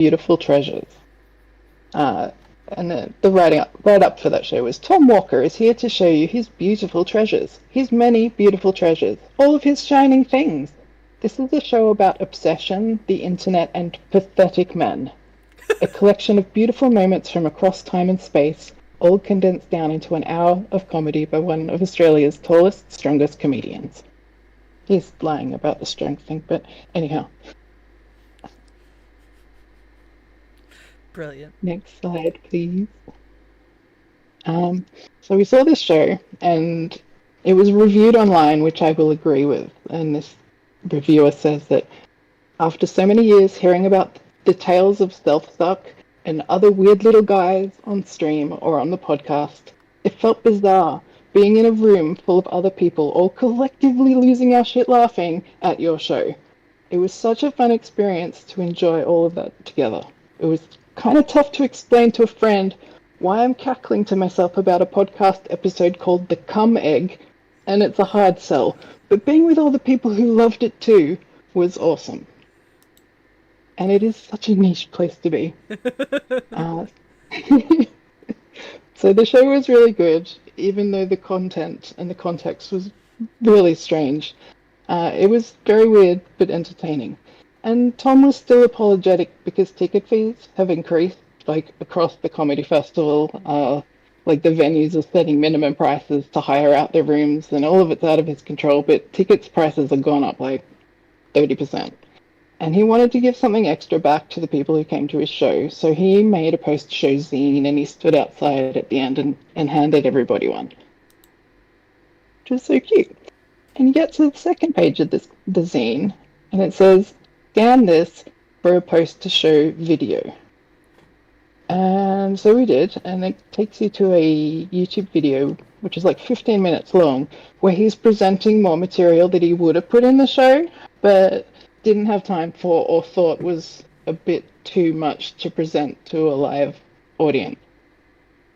beautiful treasures. And the write up for that show was Tom Walker is here to show you his beautiful treasures, his many beautiful treasures, all of his shining things. This is a show about obsession, the internet, and pathetic men. A collection of beautiful moments from across time and space, all condensed down into an hour of comedy by one of Australia's tallest, strongest comedians. He's lying about the strength thing, but anyhow. Brilliant. Next slide, please. So we saw this show, and it was reviewed online, which I will agree with. And this reviewer says that after so many years hearing about the tales of self-suck and other weird little guys on stream or on the podcast, it felt bizarre being in a room full of other people all collectively losing our shit laughing at your show. It was such a fun experience to enjoy all of that together. It was kind of tough to explain to a friend why I'm cackling to myself about a podcast episode called The Cum Egg, and it's a hard sell. But being with all the people who loved it too was awesome. And it is such a niche place to be. So the show was really good, even though the content and the context was really strange. It was very weird, but entertaining. And Tom was still apologetic because ticket fees have increased, like, across the comedy festival. Like, the venues are setting minimum prices to hire out their rooms, and all of it's out of his control, but tickets prices have gone up, like, 30%. And he wanted to give something extra back to the people who came to his show, so he made a post-show zine, and he stood outside at the end and handed everybody one. Which was so cute. And you get to the second page of the zine, and it says, scan this for a post-show video. And so we did, and it takes you to a YouTube video, which is like 15 minutes long, where he's presenting more material that he would have put in the show, but didn't have time for or thought was a bit too much to present to a live audience.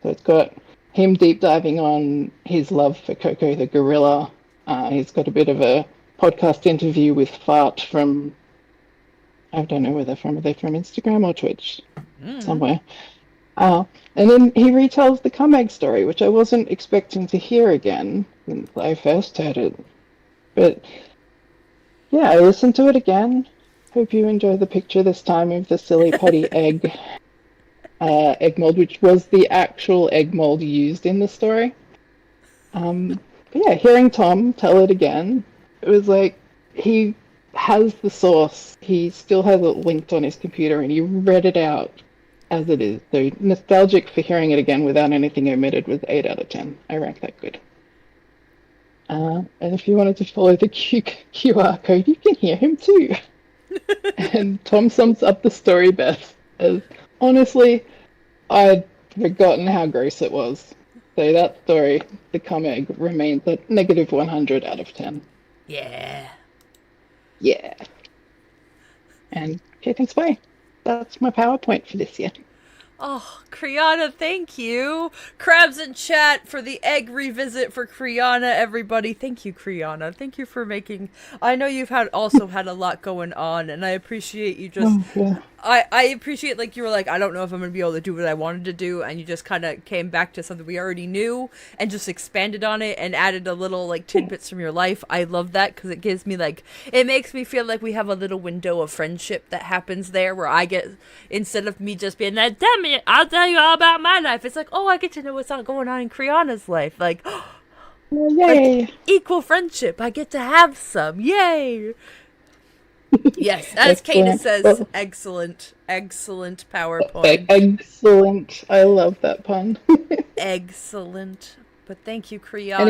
So it's got him deep diving on his love for Coco the gorilla. He's got a bit of a podcast interview with Fart from, I don't know where they're from. Are they from Instagram or Twitch? Somewhere. And then he retells the cum egg story, which I wasn't expecting to hear again since I first heard it. But yeah, I listened to it again. Hope you enjoy the picture this time of the silly putty egg mold, which was the actual egg mold used in the story. But yeah, hearing Tom tell it again, it was like he has the source. He still has it linked on his computer, and he read it out as it is. So nostalgic for hearing it again without anything omitted was 8 out of 10. I rank that good. And if you wanted to follow the QR code, you can hear him too. And Tom sums up the story best as, honestly, I'd forgotten how gross it was. So that story, the cum egg, remains at negative 100 out of 10. Yeah. Yeah. And okay, thanks, bye. That's my PowerPoint for this year. Oh, Kriana, thank you. Crabs in chat for the egg revisit for Kriana, everybody. Thank you, Kriana. Thank you for making... I know you've also had a lot going on, and I appreciate you just... Oh, yeah. I appreciate, like, you were like, I don't know if I'm going to be able to do what I wanted to do, and you just kind of came back to something we already knew, and just expanded on it, and added a little, like, tidbits from your life. I love that, because it gives me, like, it makes me feel like we have a little window of friendship that happens there, where I get, instead of me just being like, damn it, I'll tell you all about my life, it's like, oh, I get to know what's going on in Kriana's life, like, Yay! Like, equal friendship, I get to have some, yay! Yes, as Kata says, excellent PowerPoint. Excellent. I love that pun. Excellent. But thank you, Kriana. And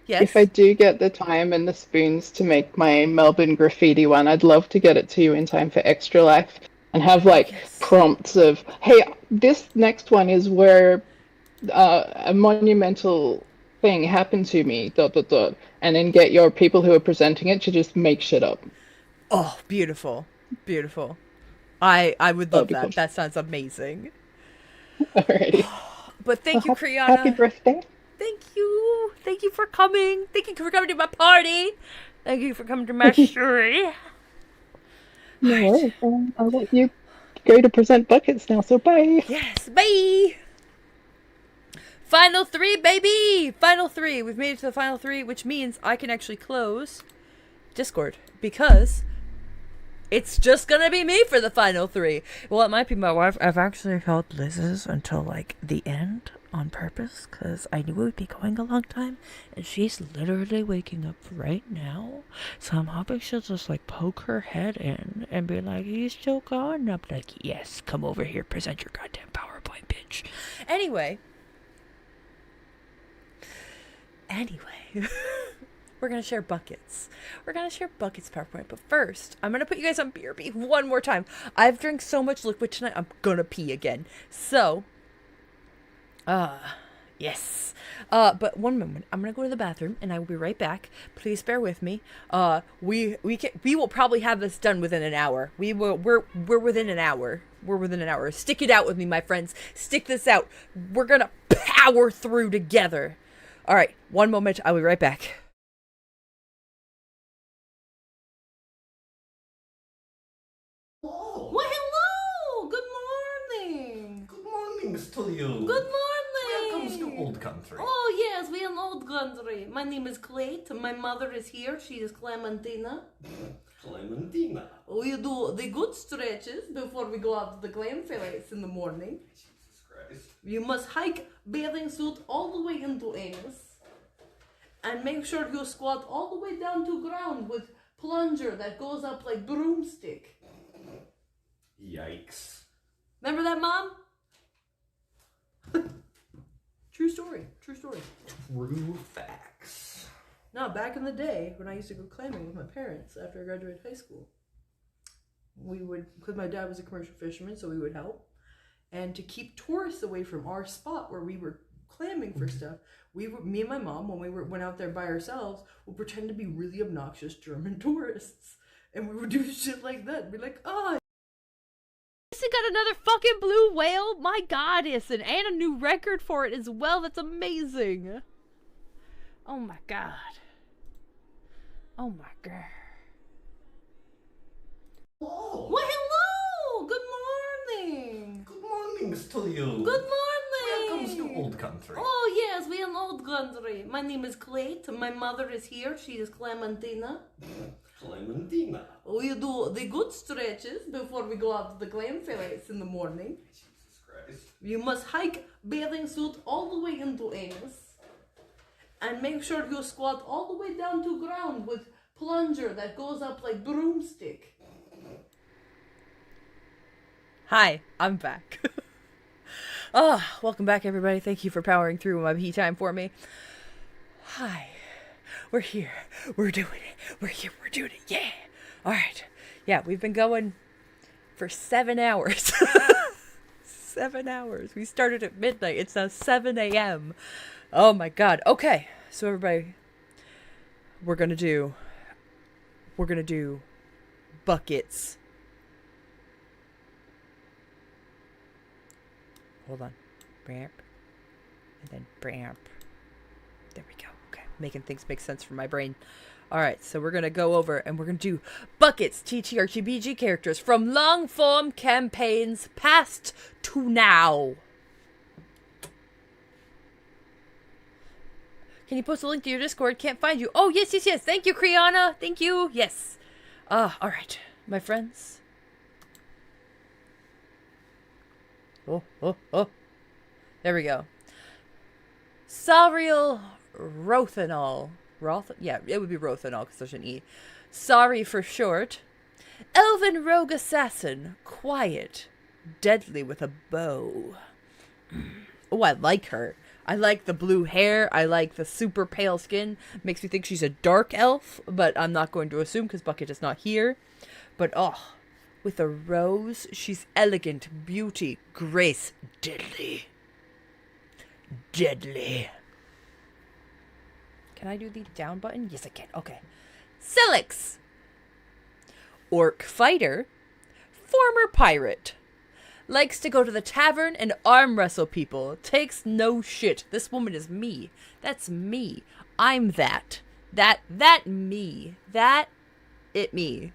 yes? if I do get the time and the spoons to make my Melbourne graffiti one, I'd love to get it to you in time for Extra Life and have like prompts of, hey, this next one is where a monumental thing happened to me, ... and then get your people who are presenting it to just make shit up. Oh, beautiful. Beautiful. I would love that. Cool. That sounds amazing. Alrighty. But thank you, Kriana. Happy birthday. Thank you. Thank you for coming. Thank you for coming to my party. Thank you for coming to my story. No worries. I'll let you go to present buckets now, so bye. Yes, bye! Final 3, baby! Final 3. We've made it to the final 3, which means I can actually close Discord. Because it's just gonna be me for the final 3. Well, it might be my wife. I've actually held Liz's until, like, the end on purpose. Because I knew it would be going a long time. And she's literally waking up right now. So I'm hoping she'll just, like, poke her head in and be like, he's still gone. And I'm like, yes, come over here. Present your goddamn PowerPoint, bitch. Anyway. We're going to share buckets. We're going to share buckets PowerPoint. But first, I'm going to put you guys on BRB one more time. I've drank so much liquid tonight, I'm going to pee again. So, yes. But one moment. I'm going to go to the bathroom and I will be right back. Please bear with me. We will probably have this done within an hour. We're within an hour. We're within an hour. Stick it out with me, my friends. Stick this out. We're going to power through together. All right, one moment. I'll be right back. Oh, Well, hello! Good morning! good mornings to you. Good morning! Welcome to Old Country. Oh, yes, we in Old Country. My name is Clayt. My mother is here. She is Clementina. Clementina. We do the good stretches before we go out to the clam fillets in the morning. Jesus Christ. You must hike bathing suit all the way into anus. And make sure you squat all the way down to ground with plunger that goes up like broomstick. Yikes. Remember that, Mom? True story. True story. True facts. Now, back in the day, when I used to go clamming with my parents after I graduated high school, we would, because my dad was a commercial fisherman, so we would help. And to keep tourists away from our spot where we were clamming for stuff, me and my mom, when we went out there by ourselves, would pretend to be really obnoxious German tourists. And we would do shit like that. Be like, oh, It got another fucking blue whale. My God, Ison, and a new record for it as well. That's amazing. Oh my God. Oh my God. Oh, well, hello! Good morning! good mornings to you. Good morning! Welcome to Old Country. Oh, yes, we in Old Country. My name is Clayt. My mother is here. She is Clementina. Clementina. We do the good stretches before we go out to the clam fillets in the morning. Jesus Christ. You must hike bathing suit all the way into anus. And make sure you squat all the way down to ground with plunger that goes up like broomstick. Hi, I'm back. Welcome back, everybody. Thank you for powering through my pee time for me. Hi. We're here. We're doing it. We're here. We're doing it. Yeah. All right. Yeah, we've been going for 7 hours. 7 hours. We started at midnight. It's now 7 a.m. Oh my God. Okay. So everybody, we're going to do buckets. Hold on. Bramp. And then bramp. There we go. Okay. Making things make sense for my brain. Alright, so we're going to go over and we're going to do buckets, TTRPG characters from long form campaigns past to now. Can you post a link to your Discord? Can't find you. Oh, yes. Thank you, Kriana. Thank you. Yes. Alright, my friends. Oh. There we go. Sariel Rothanol. Yeah, it would be Rothanol because there's an E. Sorry for short. Elven rogue assassin. Quiet. Deadly with a bow. Oh, I like her. I like the blue hair. I like the super pale skin. Makes me think she's a dark elf, but I'm not going to assume because Bucket is not here. But, with a rose, she's elegant, beauty, grace, deadly. Deadly. Can I do the down button? Yes, I can. Okay. Silix. Orc fighter. Former pirate. Likes to go to the tavern and arm wrestle people. Takes no shit. This woman is me. That's me. I'm that. That me. That, it me.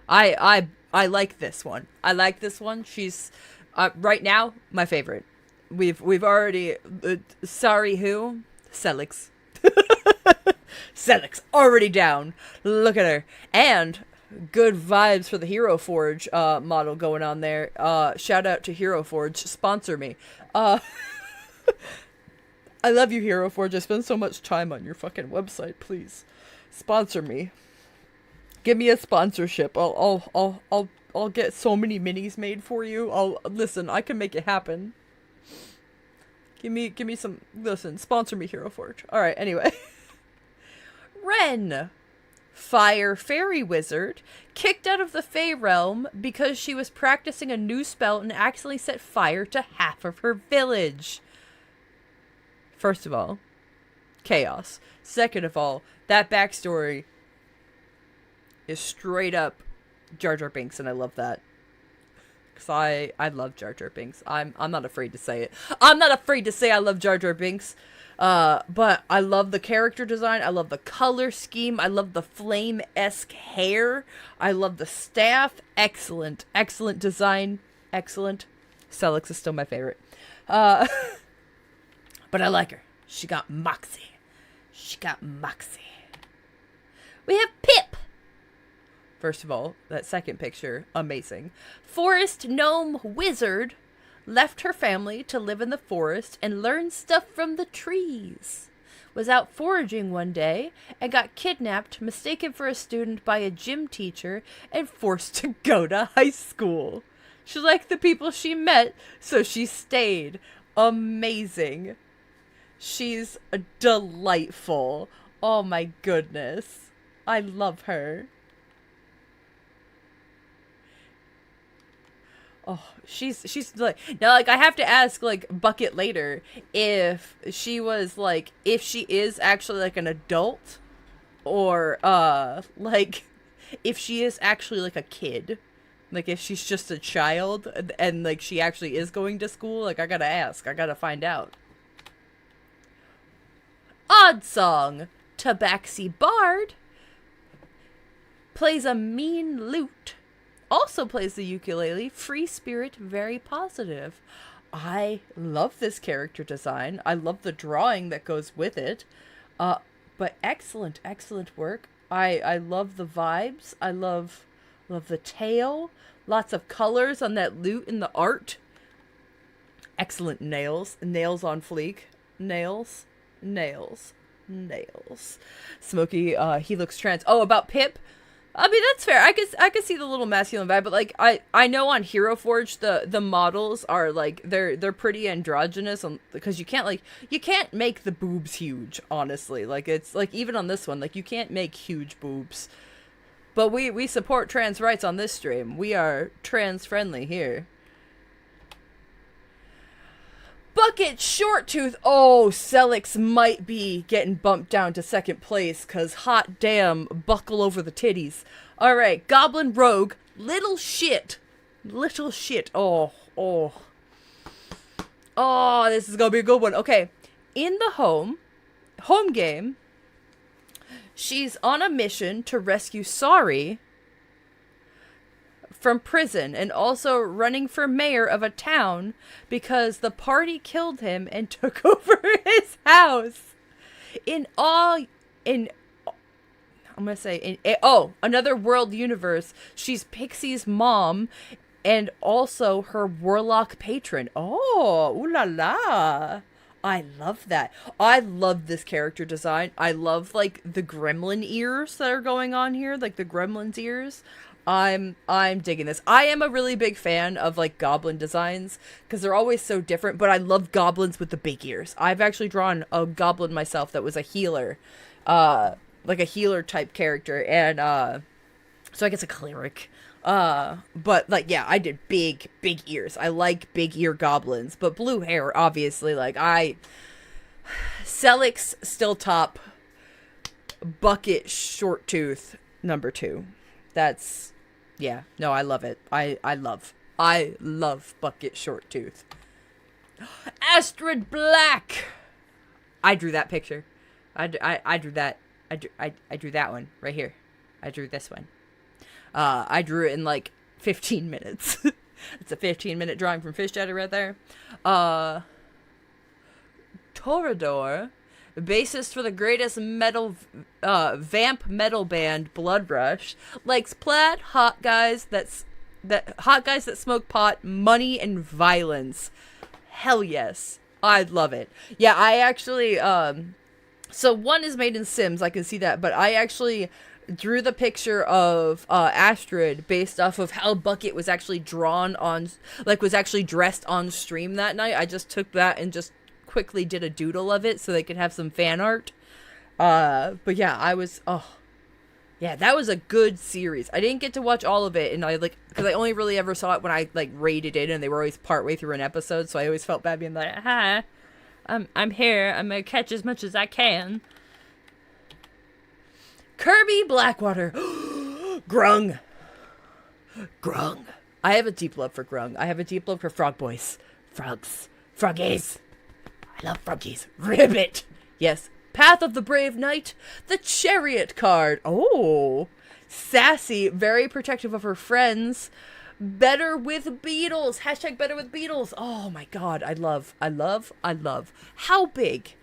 I like this one. I like this one. She's right now my favorite. We've already sorry who? Celix. Celix already down. Look at her. And good vibes for the Hero Forge model going on there. Shout out to Hero Forge, sponsor me. I love you, Hero Forge. I spend so much time on your fucking website. Please sponsor me. Give me a sponsorship. I'll get so many minis made for you. Listen. I can make it happen. Give me some. Listen, sponsor me, Hero Forge. All right. Anyway, Ren, fire fairy wizard, kicked out of the Fey realm because she was practicing a new spell and accidentally set fire to half of her village. First of all, chaos. Second of all, that backstory is straight up Jar Jar Binks, and I love that. Because I love Jar Jar Binks. I'm not afraid to say it. I'm not afraid to say I love Jar Jar Binks. But I love the character design. I love the color scheme. I love the flame-esque hair. I love the staff. Excellent. Excellent design. Excellent. Celix is still my favorite. But I like her. She got moxie. She got moxie. We have Pip. First of all, that second picture, amazing. Forest gnome wizard left her family to live in the forest and learn stuff from the trees. Was out foraging one day and got kidnapped, mistaken for a student by a gym teacher, and forced to go to high school. She liked the people she met, so she stayed. Amazing. She's delightful. Oh my goodness. I love her. Oh, she's like, now, like, I have to ask, like, Bucket later if she was, like, if she is actually, like, an adult, or, like, if she is actually, like, a kid. Like, if she's just a child, and like, she actually is going to school. Like, I gotta ask. I gotta find out. Odd Song. Tabaxi Bard plays a mean lute. Also plays the ukulele. Free spirit, very positive. I love this character design. I love the drawing that goes with it. But excellent, excellent work. I love the vibes. I love the tail. Lots of colors on that lute in the art. Excellent nails. Nails on fleek. Nails. Smokey, he looks trans. Oh, about Pip? I mean, that's fair. I could see the little masculine vibe, but like I know on Hero Forge the models are like they're pretty androgynous because you can't make the boobs huge, honestly. Like, it's like, even on this one, like, you can't make huge boobs. But we support trans rights on this stream. We are trans friendly here. Bucket Shorttooth. Oh, Celix might be getting bumped down to second place, because hot damn, buckle over the titties. Alright, Goblin Rogue. Little shit. Oh, this is gonna be a good one. Okay, in the home game, she's on a mission to rescue Sorry from prison, and also running for mayor of a town because the party killed him and took over his house. Another world universe, she's Pixie's mom and also her warlock patron. Oh, ooh la la. I love that. I love this character design. I love, like, the gremlin ears that are going on here, like the gremlin's ears. I'm digging this. I am a really big fan of, like, goblin designs because they're always so different, but I love goblins with the big ears. I've actually drawn a goblin myself that was a healer, like a healer type character, and so I guess a cleric. But like, yeah, I did big ears. I like big ear goblins, but blue hair, obviously. Like, Celix still top. Bucket Shorttooth number 2. That's, yeah, no, I love it. I love Bucket Shorttooth. Astrid Black. I drew that picture. I drew that. I drew that one right here. I drew this one. I drew it in like 15 minutes. It's a 15-minute drawing from Fish Daddy right there. Torador, bassist for the greatest metal vamp metal band Blood Rush, likes plaid, hot guys that smoke pot, money, and violence. Hell yes, I'd love it. Yeah, I actually so one is made in Sims, I can see that, but I actually drew the picture of Astrid based off of how Bucket was actually drawn on, like, was actually dressed on stream that night. I just took that and just quickly did a doodle of it so they could have some fan art. But yeah, yeah, that was a good series. I didn't get to watch all of it, and because I only really ever saw it when I like rated it, and they were always partway through an episode, so I always felt bad being like, hi, I'm here, I'm gonna catch as much as I can. Kirby Blackwater. Grung. I have a deep love for Grung. I have a deep love for Frog Boys. Frogs. Froggies. I love froggies. Ribbit. Yes. Path of the Brave Knight. The Chariot card. Oh. Sassy. Very protective of her friends. Better with Beetles. Hashtag better with Beetles. Oh my god. I love. How big?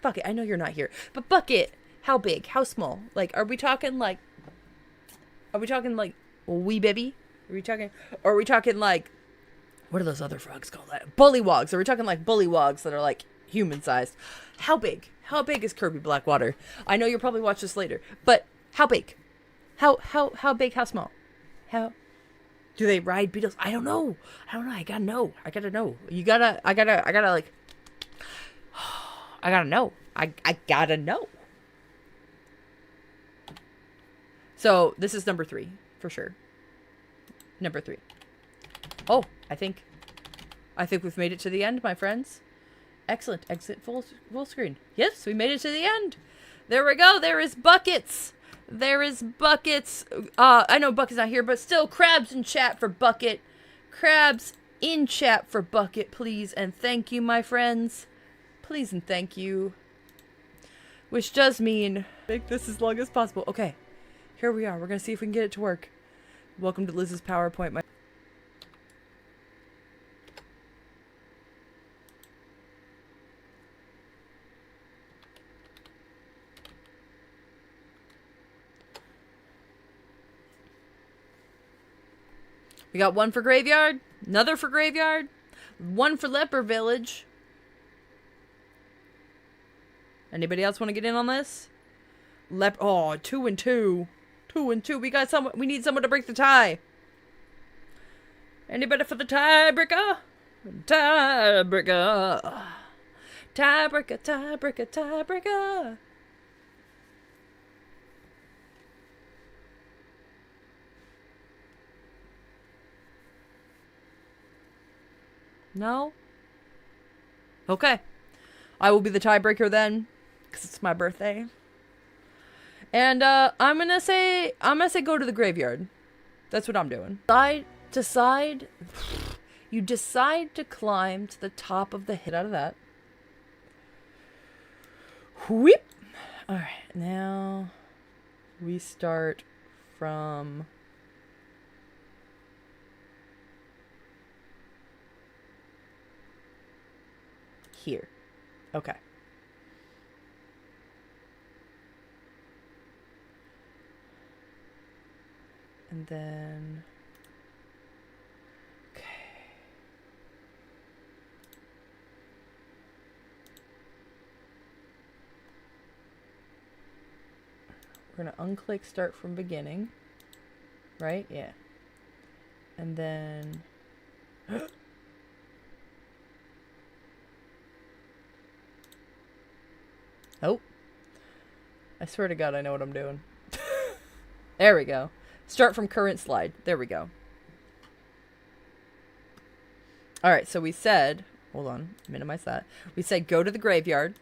Bucket, I know you're not here. But Bucket. How big? How small? Like, are we talking like wee baby? Are we talking like, what are those other frogs called? Bullywogs. Are we talking like bullywogs that are like human sized? How big? How big is Kirby Blackwater? I know you'll probably watch this later, but how big? How big? How small? How do they ride beetles? I don't know. I gotta know. I gotta know. I gotta know. So this is number 3 for sure. Number 3. Oh, I think we've made it to the end, my friends. Excellent. Exit full screen. Yes, we made it to the end. There we go. There is Buckets. I know Bucket's not here, but still, crabs in chat for Bucket. Crabs in chat for Bucket, please and thank you, my friends. Please and thank you. Which does mean make this as long as possible. Okay. Here we are. We're going to see if we can get it to work. Welcome to Liz's PowerPoint. We got one for Graveyard, another for Graveyard, one for Leper Village. Anybody else want to get in on this? 2 and 2. 2 and 2. We need someone to break the tie. Anybody for the tiebreaker? Tiebreaker. No? Okay. I will be the tiebreaker then, because it's my birthday. And I'm gonna say go to the graveyard. That's what I'm doing. You decide to climb to the top of the hit out of that. Whoop. All right, now we start from here. Okay. And then, okay. We're gonna unclick start from beginning, right? Yeah. And then, oh, I swear to God, I know what I'm doing. There we go. Start from current slide. There we go. All right, so we said, hold on, minimize that. We said go to the graveyard.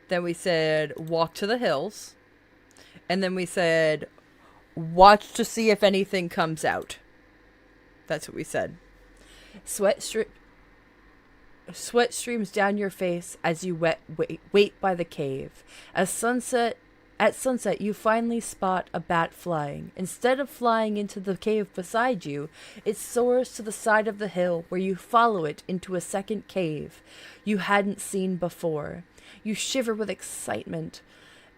Then we said walk to the hills. And then we said watch to see if anything comes out. That's what we said. Sweat streams down your face as you wait by the cave. As sunset At sunset, you finally spot a bat flying. Instead of flying into the cave beside you, it soars to the side of the hill where you follow it into a second cave you hadn't seen before. You shiver with excitement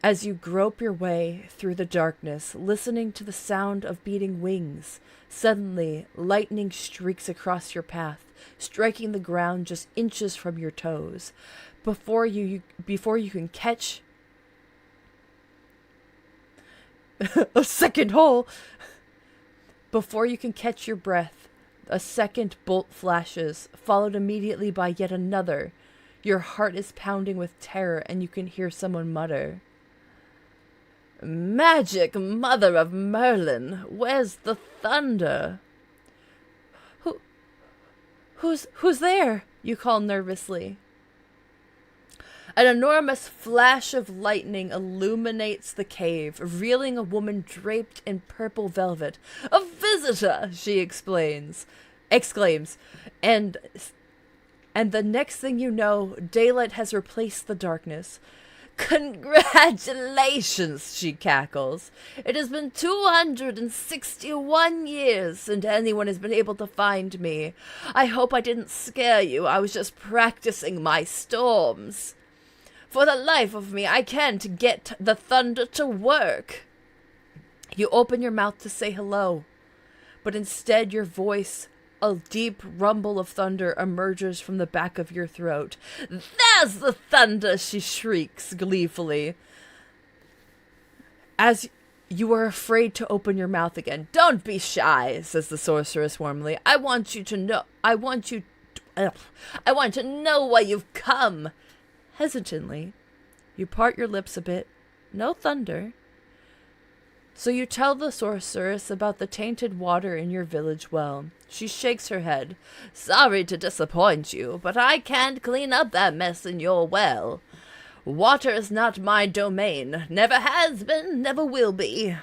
as you grope your way through the darkness, listening to the sound of beating wings. Suddenly, lightning streaks across your path, striking the ground just inches from your toes. Before you can catch a second hole, before you can catch your breath, a second bolt flashes, followed immediately by yet another. Your heart is pounding with terror, and you can hear someone mutter, "Magic mother of Merlin, where's the thunder?" Who's there? You call nervously. An enormous flash of lightning illuminates the cave, revealing a woman draped in purple velvet. "A visitor!" she exclaims. And the next thing you know, daylight has replaced the darkness. "Congratulations," she cackles. "It has been 261 years since anyone has been able to find me. I hope I didn't scare you. I was just practicing my storms. For the life of me, I can't get the thunder to work." You open your mouth to say hello, but instead your voice, a deep rumble of thunder, emerges from the back of your throat. "There's the thunder!" she shrieks gleefully, as you are afraid to open your mouth again. "Don't be shy," says the sorceress warmly. I want to know why you've come." Hesitantly, you part your lips a bit. No thunder. So you tell the sorceress about the tainted water in your village well. She shakes her head. "Sorry to disappoint you, but I can't clean up that mess in your well. Water is not my domain. Never has been, never will be.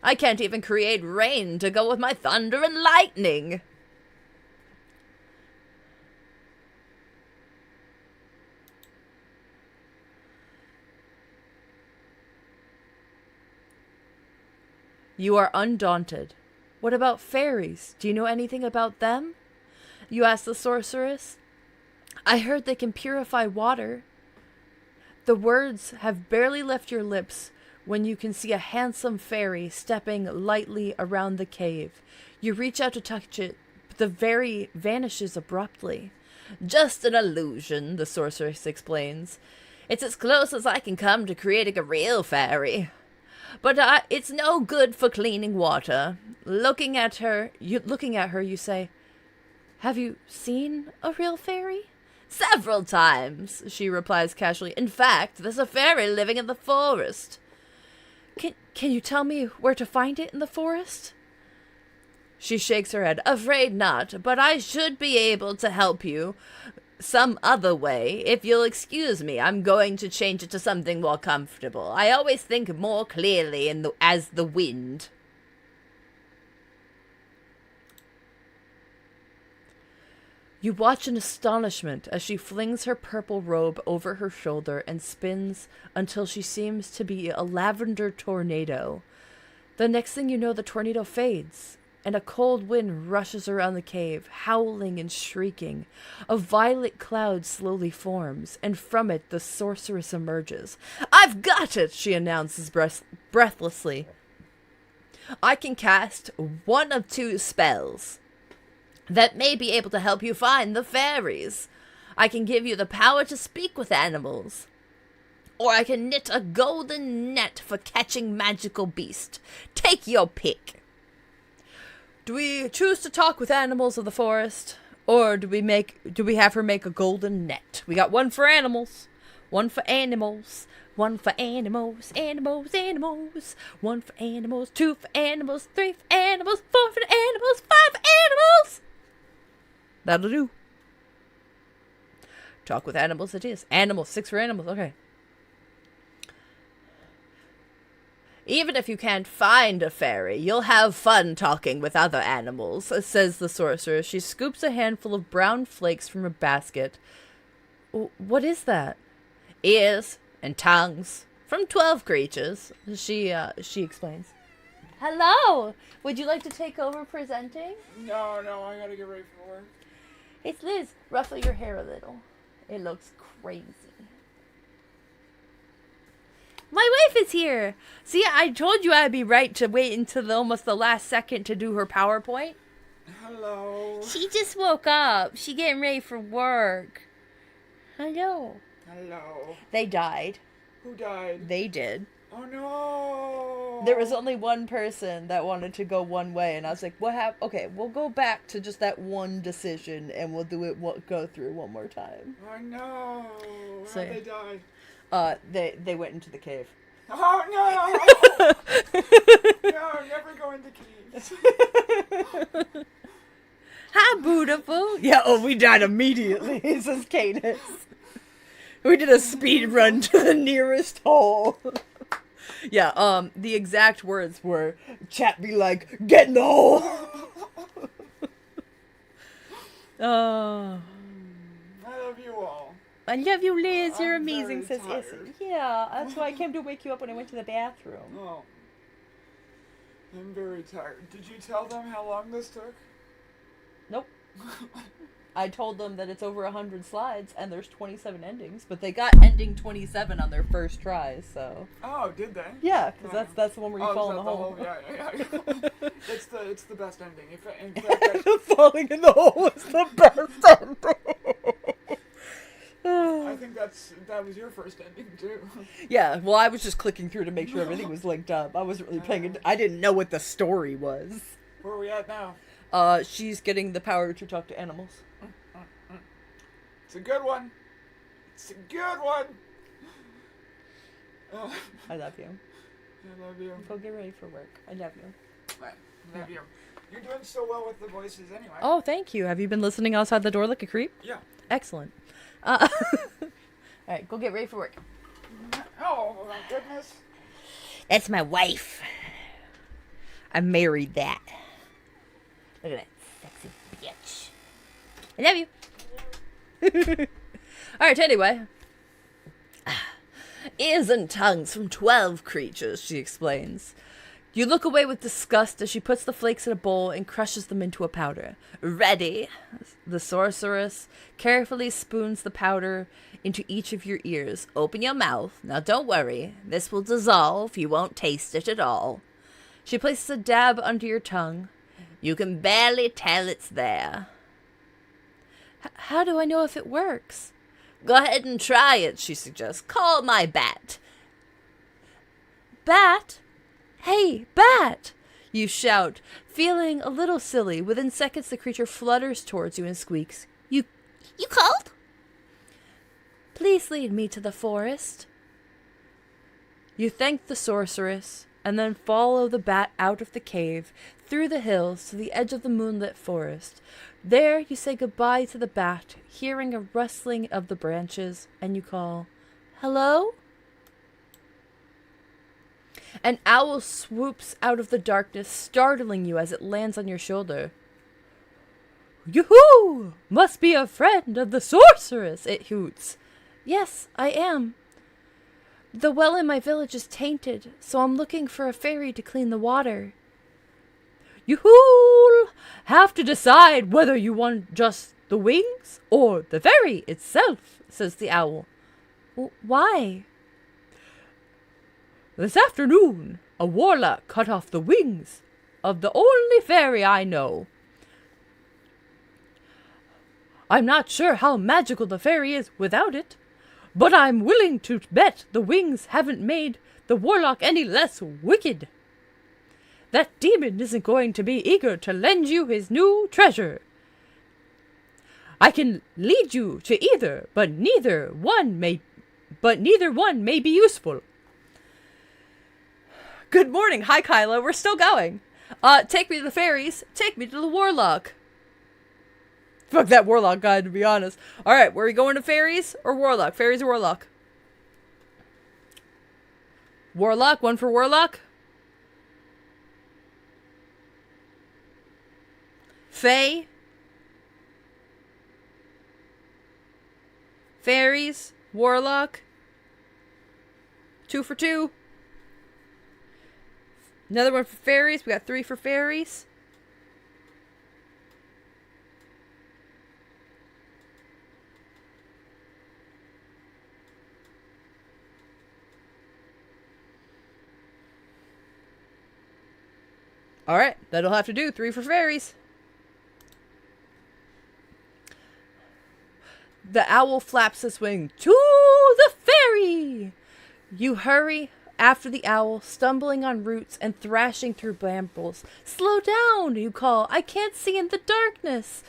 I can't even create rain to go with my thunder and lightning." You are undaunted. "What about fairies? Do you know anything about them?" you ask the sorceress. "I heard they can purify water." The words have barely left your lips when you can see a handsome fairy stepping lightly around the cave. You reach out to touch it, but the fairy vanishes abruptly. "Just an illusion," the sorceress explains. "It's as close as I can come to creating a real fairy. But it's no good for cleaning water." Looking at her, you say, "Have you seen a real fairy?" "Several times," she replies casually. "In fact, there's a fairy living in the forest." Can you tell me where to find it in the forest?" She shakes her head. "Afraid not, but I should be able to help you some other way. If you'll excuse me, I'm going to change it to something more comfortable. I always think more clearly as the wind." You watch in astonishment as she flings her purple robe over her shoulder and spins until she seems to be a lavender tornado. The next thing you know, the tornado fades, and a cold wind rushes around the cave, howling and shrieking. A violet cloud slowly forms, and from it the sorceress emerges. "I've got it!" she announces breathlessly. "I can cast one of two spells that may be able to help you find the fairies. I can give you the power to speak with animals, or I can knit a golden net for catching magical beasts. Take your pick." Do we choose to talk with animals of the forest, or do we have her make a golden net? We got one for animals, one for animals, one for animals, animals, one for animals, two for animals, three for animals, four for animals, five for animals. That'll do. Talk with animals it is. Animals, 6 for animals, okay. "Even if you can't find a fairy, you'll have fun talking with other animals," says the sorcerer. She scoops a handful of brown flakes from her basket. "What is that?" "Ears and tongues. From 12 creatures. She explains. Hello! Would you like to take over presenting? No, I gotta get ready for work. It's Liz. Ruffle your hair a little. It looks crazy. My wife is here! See, I told you I'd be right to wait until almost the last second to do her PowerPoint. Hello. She just woke up. She getting ready for work. Hello. Hello. They died. Who died? They did. Oh no. There was only one person that wanted to go one way, and I was like, "What happened? Okay, we'll go back to just that one decision, and we'll do it. Go through one more time." Oh no. So- How'd they die? They went into the cave. Oh no. No, never go into caves. Hi, beautiful. Yeah. Oh, we died immediately. Says Cadence. We did a speed run to the nearest hole. Yeah. The exact words were, "Chat be like, get in the hole." Oh. I love you all. I love you, Liz. You're I'm amazing, very says tired. Issy. Yeah, that's why I came to wake you up when I went to the bathroom. Oh. I'm very tired. Did you tell them how long this took? Nope. I told them that it's over 100 slides and there's 27 endings, but they got ending 27 on their first try, so. Oh, did they? Yeah, because that's the one where you Oh, fall is in that the hole. Yeah. It's the best ending. In fact, The falling in the hole is the best ending. I think that was your first ending too. Yeah, well, I was just clicking through to make sure everything was linked up. I wasn't really paying it. I didn't know what the story was. Where are we at now? She's getting the power to talk to animals. It's a good one. It's a good one. I love you. I love you. Go get ready for work. I love you. I love you. You're doing so well with the voices anyway. Oh, thank you. Have you been listening outside the door like a creep? Yeah. Excellent. All right, go get ready for work. Oh my goodness. That's my wife. I married that. Look at that sexy bitch. I love you. All right, anyway. Ears and tongues from 12 creatures, she explains. You look away with disgust as she puts the flakes in a bowl and crushes them into a powder. Ready? The sorceress carefully spoons the powder into each of your ears. Open your mouth. Now don't worry. This will dissolve. You won't taste it at all. She places a dab under your tongue. You can barely tell it's there. How do I know if it works? Go ahead and try it, she suggests. Call my bat. Bat? Hey, bat! You shout, feeling a little silly. Within seconds, the creature flutters towards you and squeaks. You called? Please lead me to the forest. You thank the sorceress, and then follow the bat out of the cave, through the hills, to the edge of the moonlit forest. There you say goodbye to the bat, hearing a rustling of the branches, and you call, "Hello?" An owl swoops out of the darkness, startling you as it lands on your shoulder. Yoo-hoo! Must be a friend of the sorceress, it hoots. Yes, I am. The well in my village is tainted, so I'm looking for a fairy to clean the water. Yoo-hoo! Have to decide whether you want just the wings or the fairy itself, says the owl. Why? This afternoon, a warlock cut off the wings of the only fairy I know. I'm not sure how magical the fairy is without it, but I'm willing to bet the wings haven't made the warlock any less wicked. That demon isn't going to be eager to lend you his new treasure. I can lead you to either, but neither one may be useful. Good morning. Hi, Kyla. We're still going. Take me to the fairies. Take me to the warlock. Fuck that warlock guy, to be honest. Alright, were we going to fairies or warlock? Fairies or warlock? Warlock? One for warlock? Fae? Fairies? Warlock? 2 for 2. Another one for fairies. We got 3 for fairies. Alright, that'll have to do. 3 for fairies. The owl flaps his wing. To the fairy! You hurry after the owl, stumbling on roots and thrashing through brambles. Slow down, you call. I can't see in the darkness.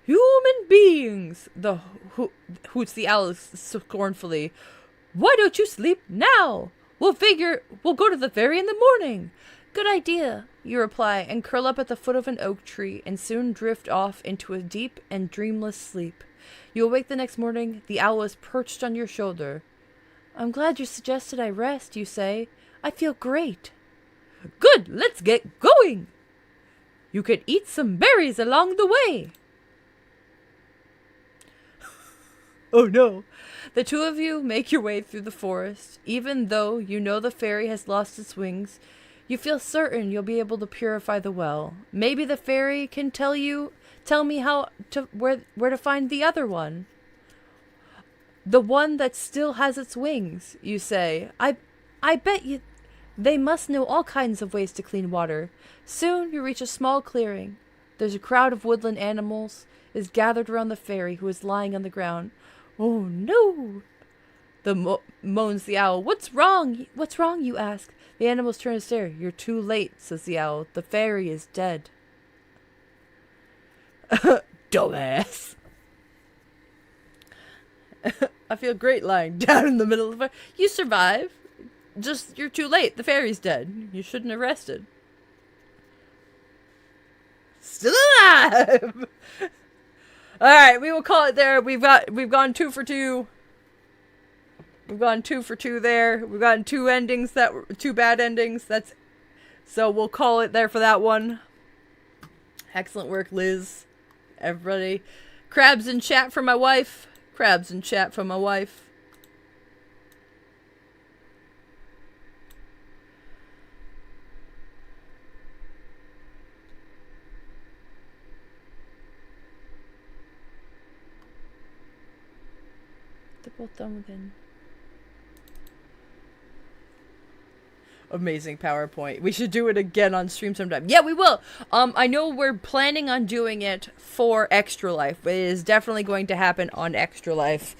Human beings, hoots the owl scornfully. Why don't you sleep now? We'll go to the ferry in the morning. Good idea, you reply, and curl up at the foot of an oak tree and soon drift off into a deep and dreamless sleep. You awake the next morning. The owl is perched on your shoulder. I'm glad you suggested I rest, you say. I feel great. Good, let's get going. You could eat some berries along the way. Oh no. The two of you make your way through the forest. Even though you know the fairy has lost its wings, you feel certain you'll be able to purify the well. Maybe the fairy can tell me where to find the other one. The one that still has its wings, you say. I bet you they must know all kinds of ways to clean water. Soon you reach a small clearing. There's a crowd of woodland animals is gathered around the fairy, who is lying on the ground. Oh no! Moans the owl. What's wrong? What's wrong, you ask. The animals turn to stare. You're too late, says the owl. The fairy is dead. Dumbass. I feel great lying down in the middle of the fire. You survive. Just, you're too late. The fairy's dead. You shouldn't have rested. Still alive! Alright, we will call it there. We've gone 2 for 2. We've gone 2 for 2 there. We've gotten 2 endings that were 2 bad endings. So we'll call it there for that one. Excellent work, Liz. Everybody. Crabs in chat for my wife. Crabs in chat for my wife. They're both done within. Amazing PowerPoint. We should do it again on stream sometime. Yeah, we will. I know we're planning on doing it for Extra Life. It is definitely going to happen on Extra Life.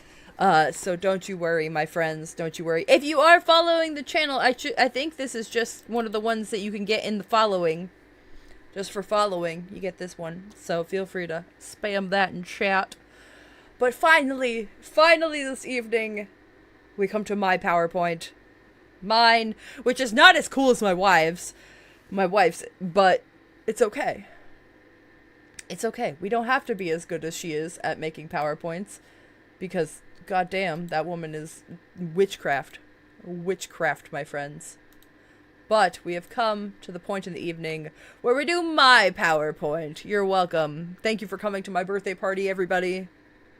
So don't you worry, my friends. Don't you worry. If you are following the channel, I think this is just one of the ones that you can get in the following. Just for following, you get this one. So feel free to spam that in chat. But finally this evening, we come to my PowerPoint. Mine, which is not as cool as my wife's, but it's okay. It's okay. We don't have to be as good as she is at making PowerPoints, because goddamn, that woman is witchcraft. Witchcraft, my friends. But we have come to the point in the evening where we do my PowerPoint. You're welcome. Thank you for coming to my birthday party, everybody.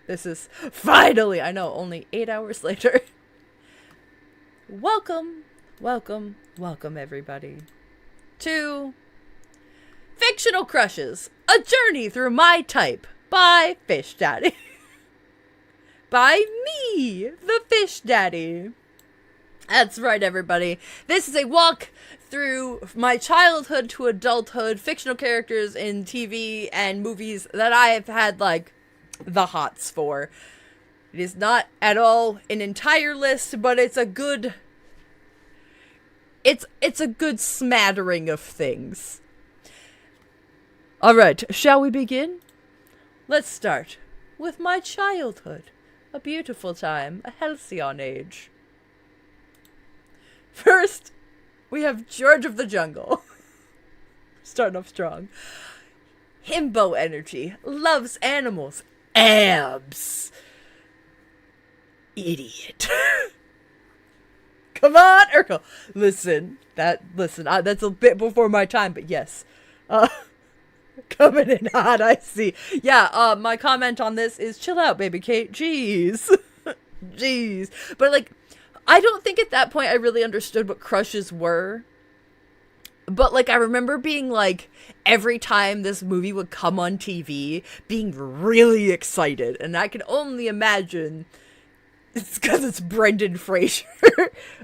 This is finally, I know, only 8 hours later. Welcome, everybody, to Fictional Crushes, a journey through my type by Fish Daddy. By me, the Fish Daddy. That's right, everybody. This is a walk through my childhood to adulthood, fictional characters in TV and movies that I have had, like, the hots for. It is not at all an entire list, but it's a good... It's a good smattering of things. Alright, shall we begin? Let's start with my childhood. A beautiful time, a halcyon age. First, we have George of the Jungle. Starting off strong. Himbo energy, loves animals, abs. Idiot. Come on, Urkel. Listen, that's a bit before my time, but yes. Coming in hot, I see. Yeah, my comment on this is chill out, baby Kate. Jeez. Jeez. But, like, I don't think at that point I really understood what crushes were. But, like, I remember being, like, every time this movie would come on TV, being really excited. And I can only imagine it's because it's Brendan Fraser.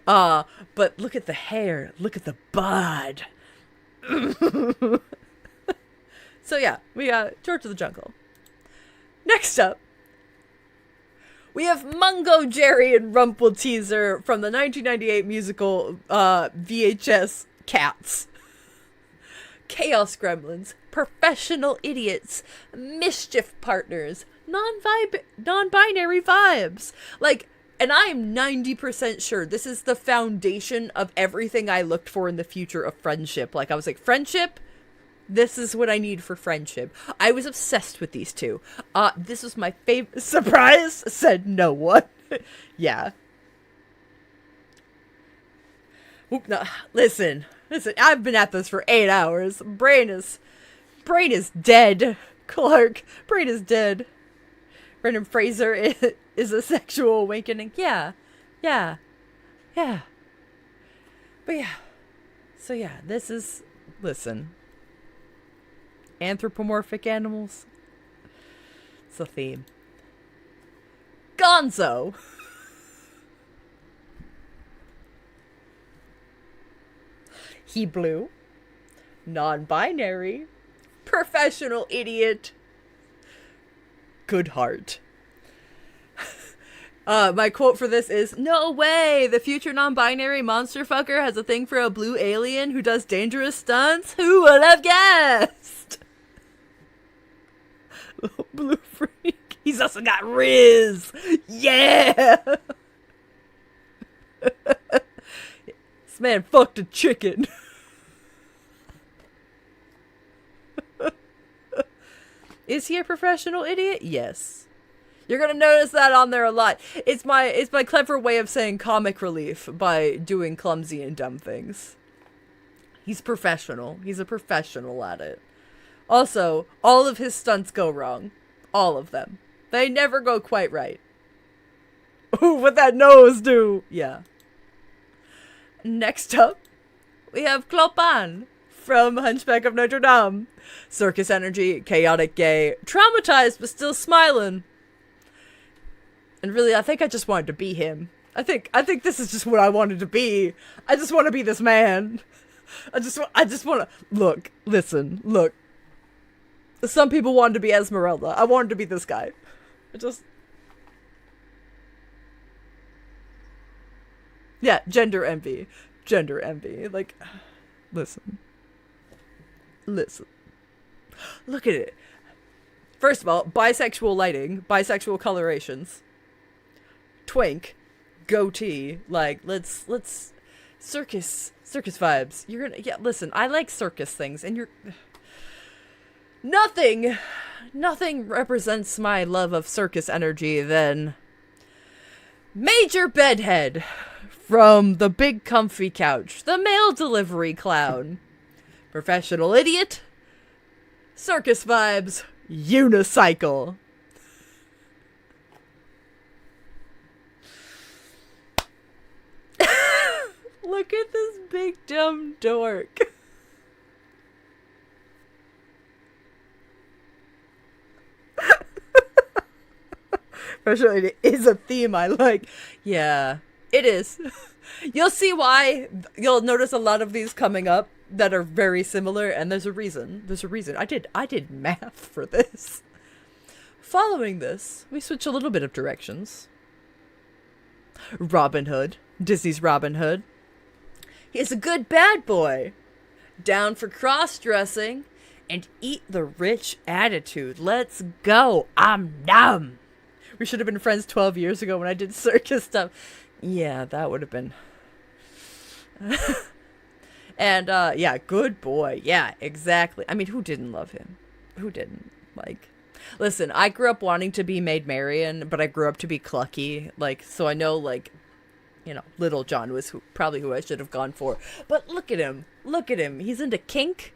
But look at the hair. Look at the bud. So, yeah, we got George of the Jungle. Next up, we have Mungo, Jerry, and Rumpelteazer from the 1998 musical VHS Cats. Chaos gremlins, professional idiots, mischief partners, non-binary vibes. Like, and I am 90% sure this is the foundation of everything I looked for in the future of friendship. Like, I was like, friendship? This is what I need for friendship. I was obsessed with these two. This was my favorite. Surprise, said no one. Yeah. Oop, no. Listen, I've been at this for 8 hours. Brain is dead. Clark, brain is dead. Brendan Fraser is a sexual awakening. Yeah. But yeah. So yeah, this is, listen. Anthropomorphic animals. It's a theme. Gonzo. He blue. Non-binary. Professional idiot. Good heart. My quote for this is, "No way! The future non-binary monster fucker has a thing for a blue alien who does dangerous stunts? Who would have guessed?" Little blue freak. He's also got Riz. Yeah! This man fucked a chicken. Is he a professional idiot? Yes. You're gonna notice that on there a lot. It's my clever way of saying comic relief by doing clumsy and dumb things. He's professional. He's a professional at it. Also, all of his stunts go wrong. All of them. They never go quite right. Ooh, what that nose do? Yeah. Next up, we have Clopin from Hunchback of Notre Dame. Circus energy, chaotic gay, traumatized but still smiling. And really, I think I just wanted to be him. I think this is just what I wanted to be. I just want to be this man. I just want to look. Some people wanted to be Esmeralda. I wanted to be this guy. Yeah, gender envy. Like, listen. Look at it. First of all, bisexual lighting, bisexual colorations. Twink, goatee, like, let's circus vibes. Listen, I like circus things, and nothing represents my love of circus energy than Major Bedhead from The Big Comfy Couch, the mail delivery clown. Professional idiot, circus vibes, unicycle. Look at this big dumb dork. Professional idiot is a theme I like. Yeah, it is. You'll see why. You'll notice a lot of these coming up that are very similar, and there's a reason. I did math for this. Following this, we switch a little bit of directions. Robin Hood. Disney's Robin Hood. He's a good bad boy. Down for cross-dressing and eat the rich attitude. Let's go. I'm numb. We should have been friends 12 years ago when I did circus stuff. Yeah, that would have been... And, yeah, good boy. Yeah, exactly. I mean, who didn't love him? Who didn't? Like, listen, I grew up wanting to be Maid Marian, but I grew up to be Clucky. Like, so I know, like, you know, Little John was probably who I should have gone for. But look at him. He's into kink.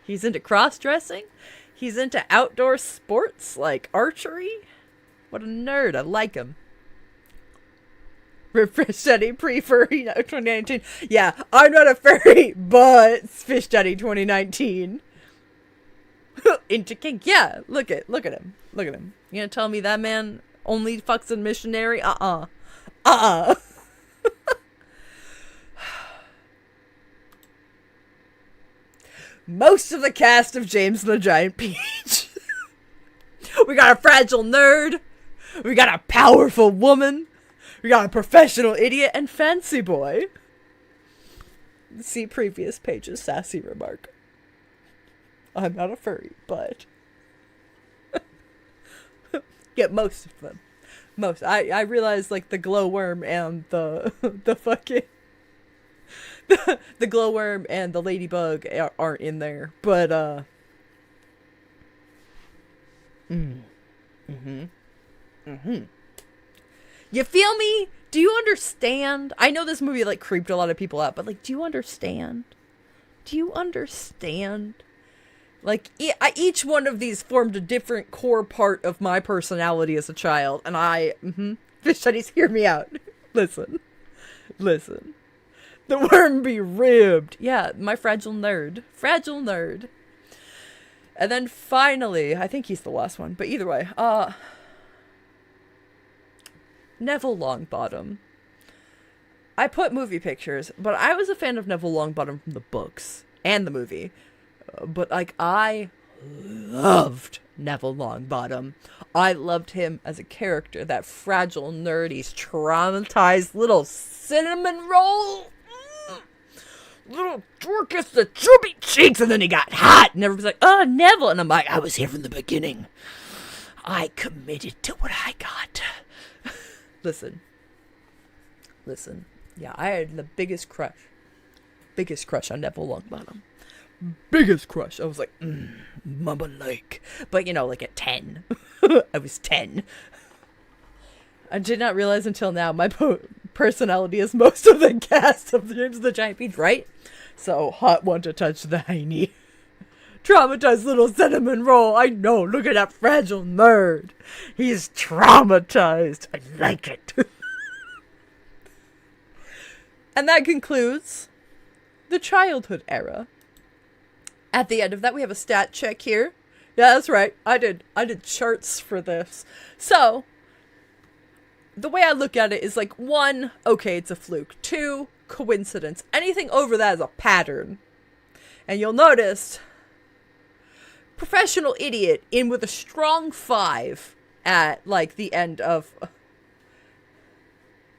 He's into cross-dressing. He's into outdoor sports, like archery. What a nerd. I like him. Fish Daddy pre-furry 2019. Yeah, I'm not a furry, but Fish Daddy 2019. Into kink. Yeah, look at him. Look at him. You gonna tell me that man only fucks a missionary? Most of the cast of James and the Giant Peach. We got a fragile nerd. We got a powerful woman. We got a professional idiot and fancy boy. See previous page's sassy remark. I'm not a furry, but get most of them. Most. I realize like the glowworm and the fucking the glowworm and the ladybug aren't in there, but You feel me? Do you understand? I know this movie like creeped a lot of people out, but like, do you understand? Do you understand? Like, each one of these formed a different core part of my personality as a child, and Fish studies, hear me out. Listen. The worm be ribbed. Yeah, my fragile nerd. And then finally, I think he's the last one, but either way, Neville Longbottom. I put movie pictures, but I was a fan of Neville Longbottom from the books and the movie. But, like, I loved Neville Longbottom. I loved him as a character, that fragile nerd. He's traumatized little cinnamon roll. Little Dorcas, the chubby cheeks, and then he got hot, and everyone's like, oh, Neville. And I'm like, I was here from the beginning. I committed to what I got. Listen. Yeah, I had the biggest crush on Neville Longbottom. Biggest crush. I was like, mama like. But, you know, like at 10. I was 10. I did not realize until now my personality is most of the cast of James the Giant Peach, right? So, hot one to touch the hiney. Traumatized little cinnamon roll. I know. Look at that fragile nerd. He's traumatized. I like it. And that concludes the childhood era. At the end of that, we have a stat check here. Yeah, that's right. I did charts for this. So, the way I look at it is like, 1, okay, it's a fluke. 2, coincidence. Anything over that is a pattern. And you'll notice, professional idiot in with a strong 5 at, like, the end of...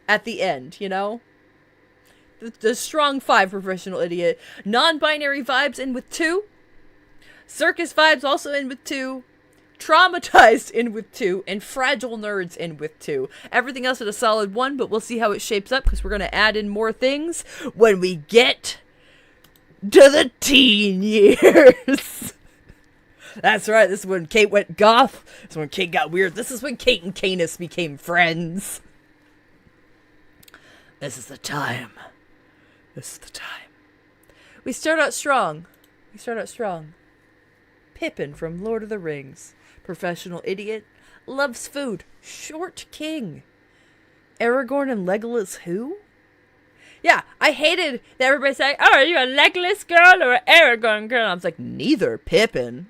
At the end, you know? The strong 5 professional idiot. Non-binary vibes in with 2. Circus vibes also in with 2. Traumatized in with 2. And fragile nerds in with 2. Everything else at a solid 1, but we'll see how it shapes up because we're going to add in more things when we get to the teen years. That's right, this is when Kate went goth. This is when Kate got weird. This is when Kate and Canis became friends. This is the time. We start out strong. Pippin from Lord of the Rings. Professional idiot. Loves food. Short king. Aragorn and Legolas who? Yeah, I hated that everybody saying, oh, are you a Legolas girl or an Aragorn girl? I was like, neither. Pippin.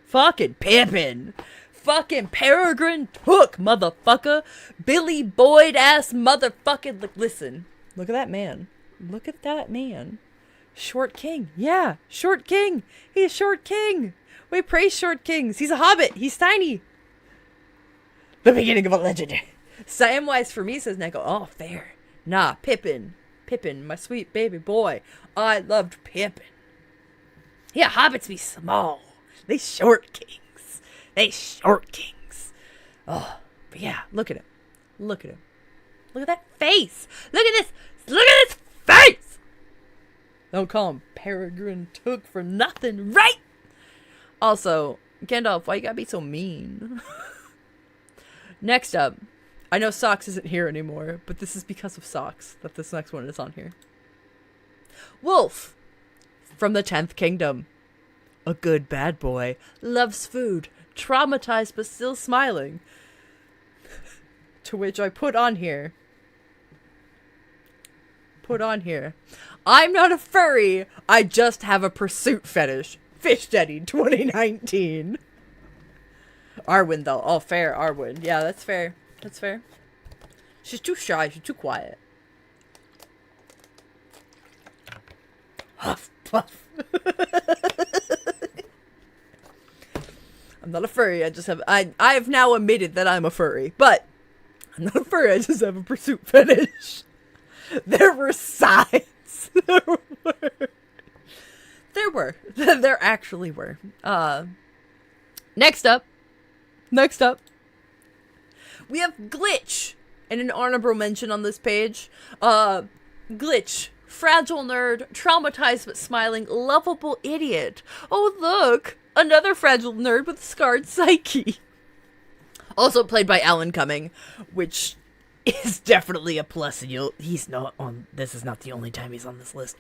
Fucking Pippin. Fucking Peregrine Took, motherfucker. Billy Boyd ass motherfucking. Listen. Look at that man. Short king. Yeah, short king. He's short king. We praise short kings. He's a hobbit. He's tiny. The beginning of a legend. Samwise for me, says Neko. Oh, fair. Nah, Pippin, my sweet baby boy. I loved Pippin. Yeah, hobbits be small. They short kings. Oh, but yeah, look at him. Look at that face. Look at this face. Don't call him Peregrine Took for nothing, right? Also, Gandalf, why you gotta be so mean? Next up, I know Socks isn't here anymore, but this is because of Socks that this next one is on here. Wolf from the 10th Kingdom. A good bad boy. Loves food. Traumatized but still smiling. To which I put on here. put on here. I'm not a furry. I just have a pursuit fetish. Fish Daddy 2019. Arwen, though. Oh, fair, Arwen. Yeah, that's fair. That's fair. She's too shy. She's too quiet. Huff, puff. I'm not a furry. I just have... I have now admitted that I'm a furry. But I'm not a furry. I just have a pursuit fetish. There were signs. There were. There actually were. Next up. We have Glitch. And an honorable mention on this page. Glitch. Fragile nerd. Traumatized but smiling. Lovable idiot. Oh, look. Another fragile nerd with scarred psyche. Also played by Alan Cumming. Which is definitely a plus. And he's not on... This is not the only time he's on this list.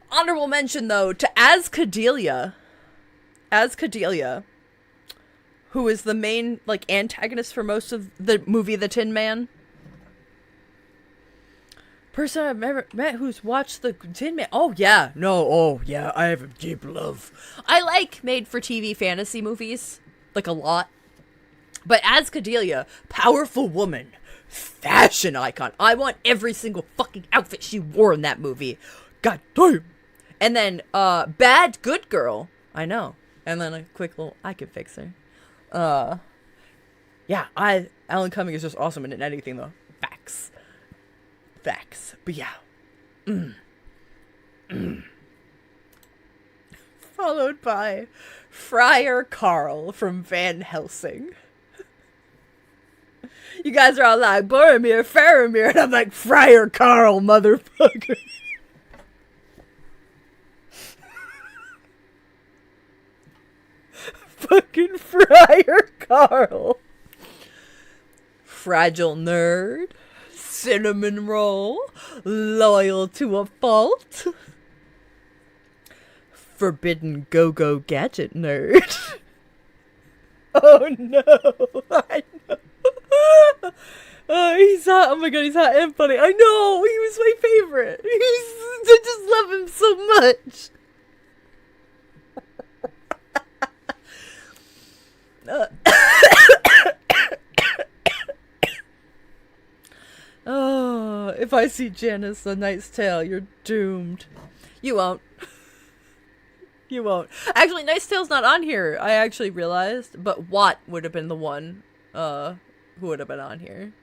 Honorable mention, though, to Ascadelia, who is the main, like, antagonist for most of the movie The Tin Man. Person I've ever met who's watched The Tin Man. Oh, yeah. No, oh, yeah, I have a deep love. I like made-for-TV fantasy movies, like, a lot. But Ascadelia, powerful woman, fashion icon. I want every single fucking outfit she wore in that movie. God damn. And then, bad good girl. I know. And then a quick little, I can fix her. Yeah, Alan Cumming is just awesome in anything, though. Facts. But yeah. Followed by Friar Carl from Van Helsing. You guys are all like, Boromir, Faramir, and I'm like, Friar Carl, motherfucker. Fucking Friar Carl. Fragile nerd. Cinnamon roll. Loyal to a fault. Forbidden go-go gadget nerd. Oh no. I know. Oh, he's hot. Oh my god, he's hot and funny. I know. He was my favorite. I just love him so much. Oh, if I see Janice the Knight's Tale, you're doomed. You won't. You won't. Actually, Knight's Tale's not on here, I actually realized, but Watt would have been the one, who would have been on here.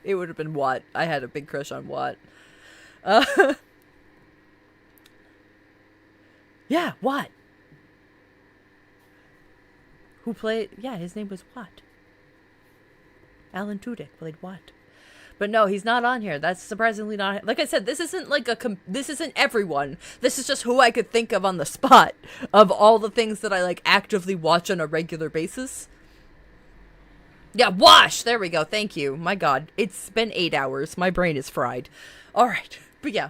It would have been Watt. I had a big crush on Watt. Yeah, Watt. Who played... Yeah, his name was Watt. Alan Tudyk played Watt. But no, he's not on here. That's surprisingly not... Like I said, this isn't like this isn't everyone. This is just who I could think of on the spot of all the things that I like actively watch on a regular basis. Yeah, Wash! There we go. Thank you. My god. It's been 8 hours. My brain is fried. Alright. But yeah.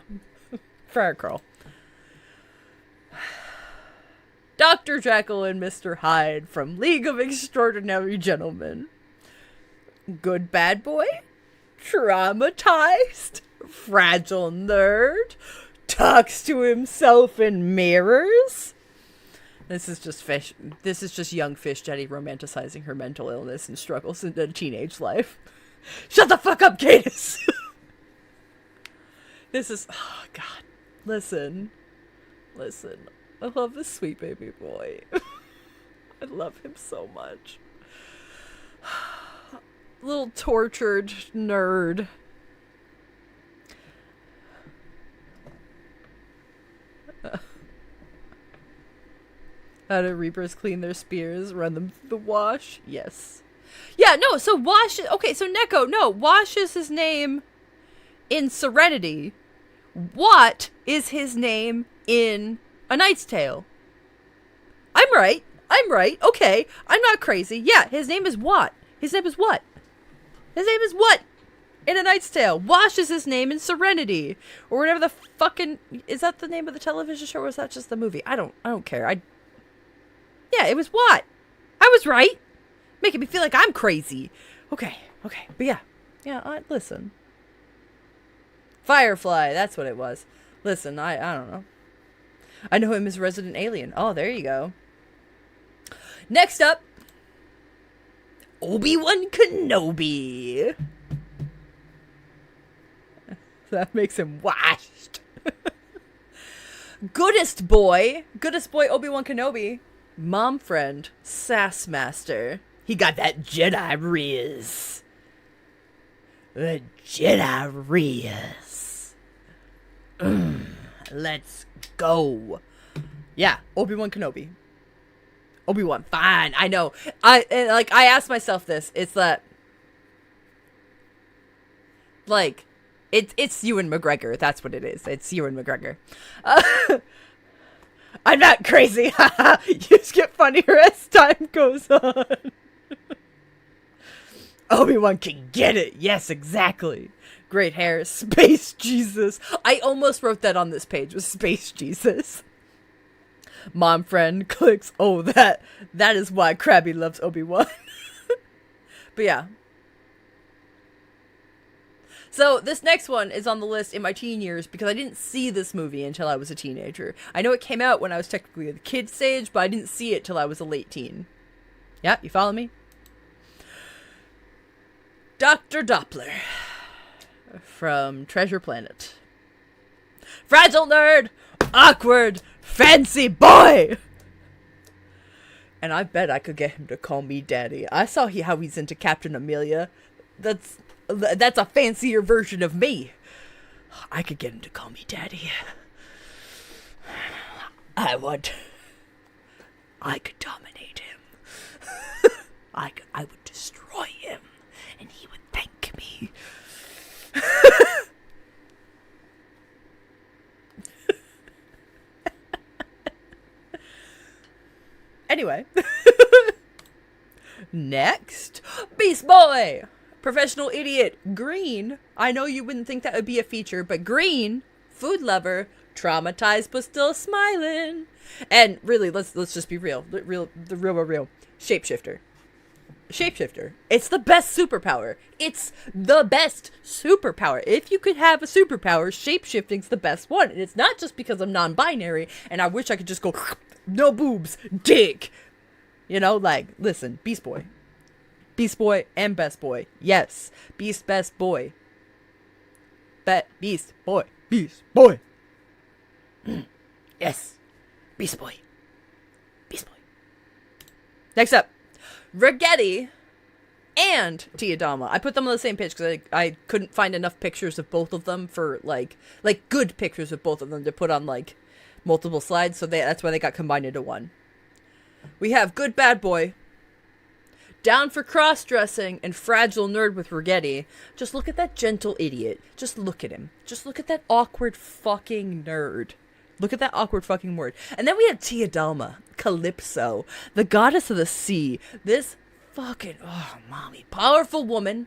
Friar Carl. Dr. Jekyll and Mr. Hyde from League of Extraordinary Gentlemen. Good bad boy. Traumatized. Fragile nerd. Talks to himself in mirrors. This is just fish. This is just young Fish Jetty romanticizing her mental illness and struggles in a teenage life. Shut the fuck up, Cadis! This is... Oh, God. Listen. I love this sweet baby boy. I love him so much. Little tortured nerd. How do Reapers clean their spears? Run them through the wash? Yes. Yeah, no, so Wash... Okay, so Neko, no. Wash is his name in Serenity. Watt is his name in A Knight's Tale. I'm right. Okay. I'm not crazy. Yeah, his name is Watt. His name is what? In A Knight's Tale. Wash is his name in Serenity. Or whatever the fucking... Is that the name of the television show or is that just the movie? I don't care. Yeah, it was Watt. I was right. Making me feel like I'm crazy. Okay. But yeah. Yeah, listen. Firefly, that's what it was. Listen, I don't know. I know him as Resident Alien. Oh, there you go. Next up, Obi-Wan Kenobi. That makes him washed. Goodest boy Obi-Wan Kenobi. Mom friend, Sass Master. He got that Jedi riz. The Jedi riz. Let's go. Yeah, Obi-Wan Kenobi. Obi-Wan, fine. I know. I asked myself this. It's that, like, it's Ewan McGregor. That's what it is. It's Ewan McGregor. I'm not crazy. You just get funnier as time goes on. Obi-Wan can get it. Yes, exactly. Great hair. Space Jesus. I almost wrote that on this page with Space Jesus. Mom friend clicks. Oh, that is why Krabby loves Obi-Wan. But yeah. So this next one is on the list in my teen years because I didn't see this movie until I was a teenager. I know it came out when I was technically the kid stage, but I didn't see it till I was a late teen. Yeah, you follow me? Dr. Doppler from Treasure Planet. Fragile nerd, awkward, fancy boy. And I bet I could get him to call me daddy. I saw how he's into Captain Amelia. That's a fancier version of me. I could get him to call me daddy. I could dominate him. I would destroy him, and he would thank me. Anyway. Next, Beast Boy. Professional idiot, Green. I know you wouldn't think that would be a feature, but Green, food lover, traumatized but still smiling. And really, let's just be real. The real. Shapeshifter. It's the best superpower. It's the best superpower. If you could have a superpower, shapeshifting's the best one. And it's not just because I'm non-binary and I wish I could just go, no boobs, dick. You know, like, listen, Beast Boy. Beast Boy and Best Boy. Yes. Beast, Best Boy. Beast Boy. Beast Boy. Yes. Beast Boy. Beast Boy. Next up. Ragetti and Tiadama. I put them on the same page because I couldn't find enough pictures of both of them for, like good pictures of both of them to put on, like, multiple slides. So that's why they got combined into one. We have Good Bad Boy. Down for cross-dressing and fragile nerd with Ragetti. Just look at that gentle idiot. Just look at him. Just look at that awkward fucking nerd. Look at that awkward fucking word. And then we have Tiadama, Calypso, the goddess of the sea. This fucking, oh, mommy, powerful woman,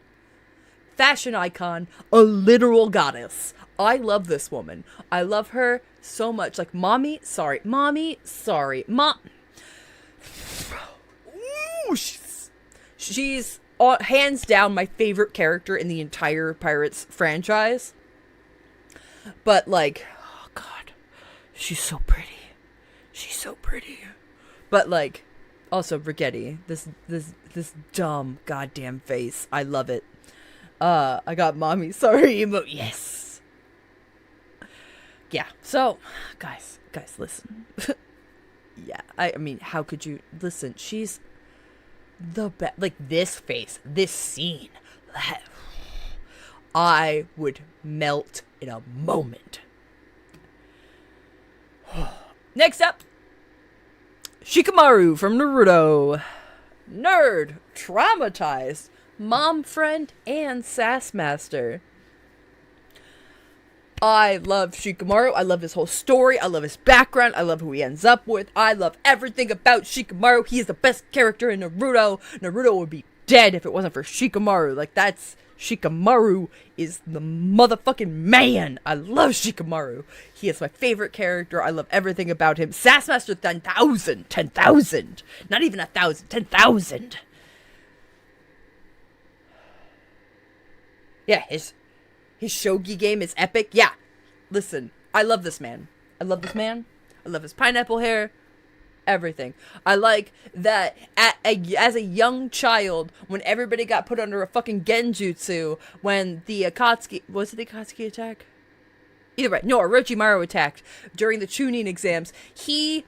fashion icon, a literal goddess. I love this woman. I love her so much. Like, mommy, sorry. Mom. Ooh, she's hands down my favorite character in the entire Pirates franchise. But, like, oh god, she's so pretty. But, like, also Ragetti, this dumb goddamn face. I love it. I got mommy sorry emote. Yes. Yeah. So, guys, listen. Yeah. I mean, how could you listen? She's the best. Like, this face, this scene, I would melt in a moment. Next up, Shikamaru from Naruto. Nerd, traumatized, mom friend, and sass master. I love Shikamaru. I love his whole story. I love his background. I love who he ends up with. I love everything about Shikamaru. He is the best character in Naruto. Naruto would be dead if it wasn't for Shikamaru. Like, Shikamaru is the motherfucking man. I love Shikamaru. He is my favorite character. I love everything about him. Sassmaster 10,000. 10,000. Not even 1,000. 10,000. Yeah, His shogi game is epic. Yeah. Listen, I love this man. I love this man. I love his pineapple hair. Everything. I like that as a young child, when everybody got put under a fucking genjutsu, when the Akatsuki... Was it the Akatsuki attack? Either way, no, Orochimaru attacked during the Chunin exams. He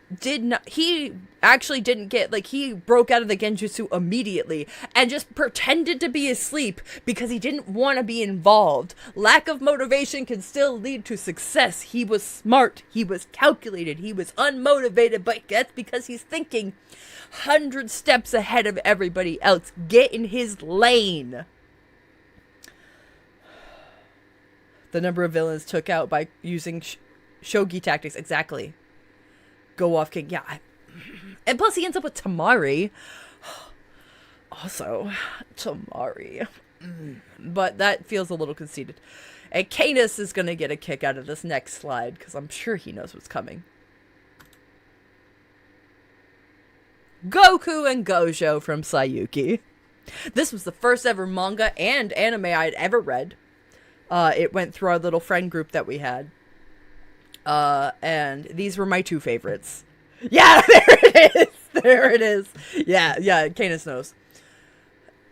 actually didn't get, like, he broke out of the genjutsu immediately and just pretended to be asleep because he didn't want to be involved. Lack of motivation can still lead to success. He was smart. He was calculated. He was unmotivated, but that's because he's thinking 100 steps ahead of everybody else. Get in his lane. The number of villains took out by using shogi tactics. Exactly. Go off king. Yeah. And plus he ends up with Tamari. Also, Tamari. But that feels a little conceited. And Canis is going to get a kick out of this next slide, because I'm sure he knows what's coming. Goku and Gojo from Sayuki. This was the first ever manga and anime I'd ever read. It went through our little friend group that we had. And these were my two favorites. Yeah, there it is! There it is! Yeah, Canis knows.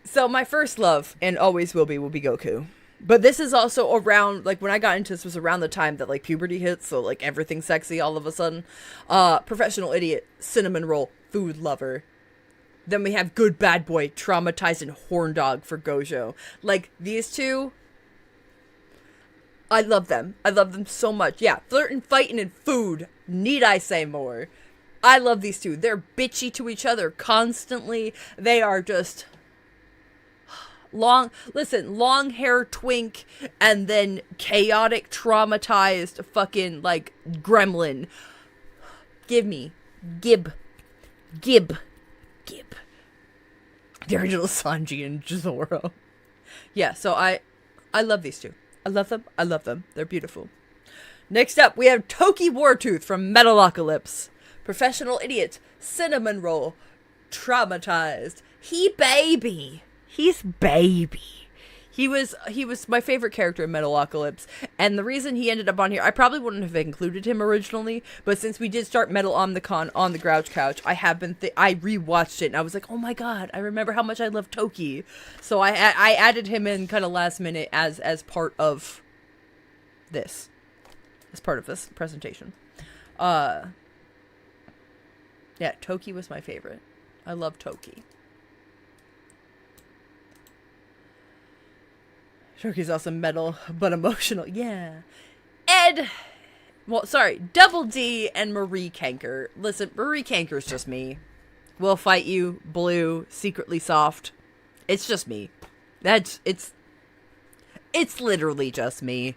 So my first love, and always will be Goku. But this is also around, like, when I got into this was around the time that, like, puberty hits, so, like, everything's sexy all of a sudden. Professional idiot, cinnamon roll, food lover. Then we have good bad boy, traumatized and horn dog for Gojo. Like, these two... I love them. I love them so much. Yeah, flirting, fighting, and food. Need I say more? I love these two. They're bitchy to each other constantly. They are just long hair twink and then chaotic, traumatized fucking, like, gremlin. Gib. The original Sanji and Zoro. Yeah, so I love these two. I love them. They're beautiful. Next up, we have Toki Wartooth from Metalocalypse. Professional idiot. Cinnamon roll. Traumatized. He's baby. He was my favorite character in Metalocalypse, and the reason he ended up on here, I probably wouldn't have included him originally, but since we did start Metal Omnicon on the Grouch Couch, I have been, I rewatched it, and I was like, oh my god, I remember how much I love Toki. So I added him in kind of last minute as part of this. As part of this presentation. Yeah, Toki was my favorite. I love Toki. Toki's also metal, but emotional. Yeah. Double D and Marie Kanker. Listen, Marie Kanker's just me. Will fight you, blue, secretly soft. It's just me. It's literally just me.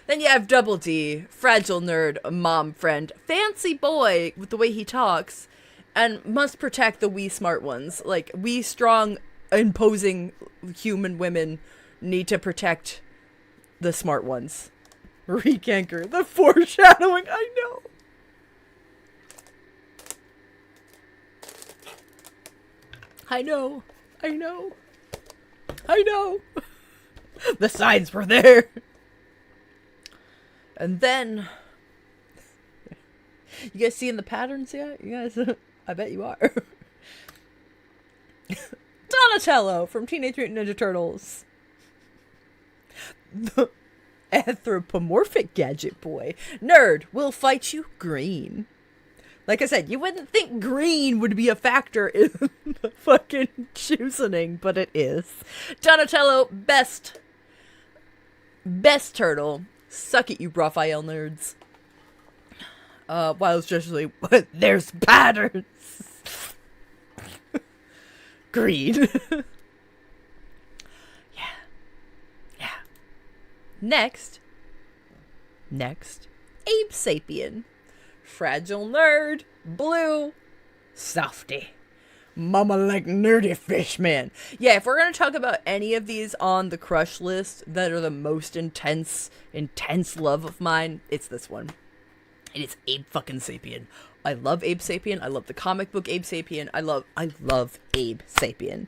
Then you have Double D, fragile nerd, mom friend, fancy boy with the way he talks, and must protect the we smart ones. Like, we strong, imposing human women need to protect the smart ones. Marie Kanker, the foreshadowing, I know. I know. The signs were there. And then, you guys seeing the patterns yet? You guys, I bet you are. Donatello from Teenage Mutant Ninja Turtles. The anthropomorphic gadget boy. Nerd will fight you green. Like I said, you wouldn't think green would be a factor in the fucking choosing, but it is. Donatello, best turtle. Suck it, you Raphael nerds. While especially, there's patterns. Green. Next, Abe Sapien. Fragile nerd, blue, softy. Mama like nerdy fish, man. Yeah, if we're gonna talk about any of these on the crush list that are the most intense love of mine, it's this one. And it's Abe fucking Sapien. I love Abe Sapien. I love the comic book Abe Sapien. I love Abe Sapien.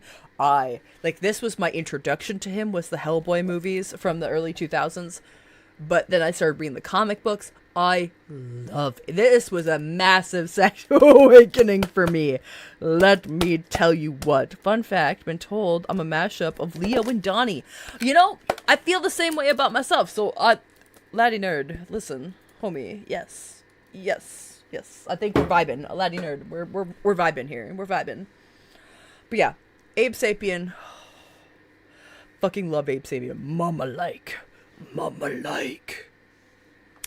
This was my introduction to him, was the Hellboy movies from the early 2000s. But then I started reading the comic books. This was a massive sexual awakening for me. Let me tell you what. Fun fact, been told I'm a mashup of Leo and Donnie. You know, I feel the same way about myself. So, Laddie Nerd, listen, homie, yes. I think we're vibing. Laddie Nerd, we're vibing here. We're vibing. But yeah, Abe Sapien. Fucking love Abe Sapien. Mama like.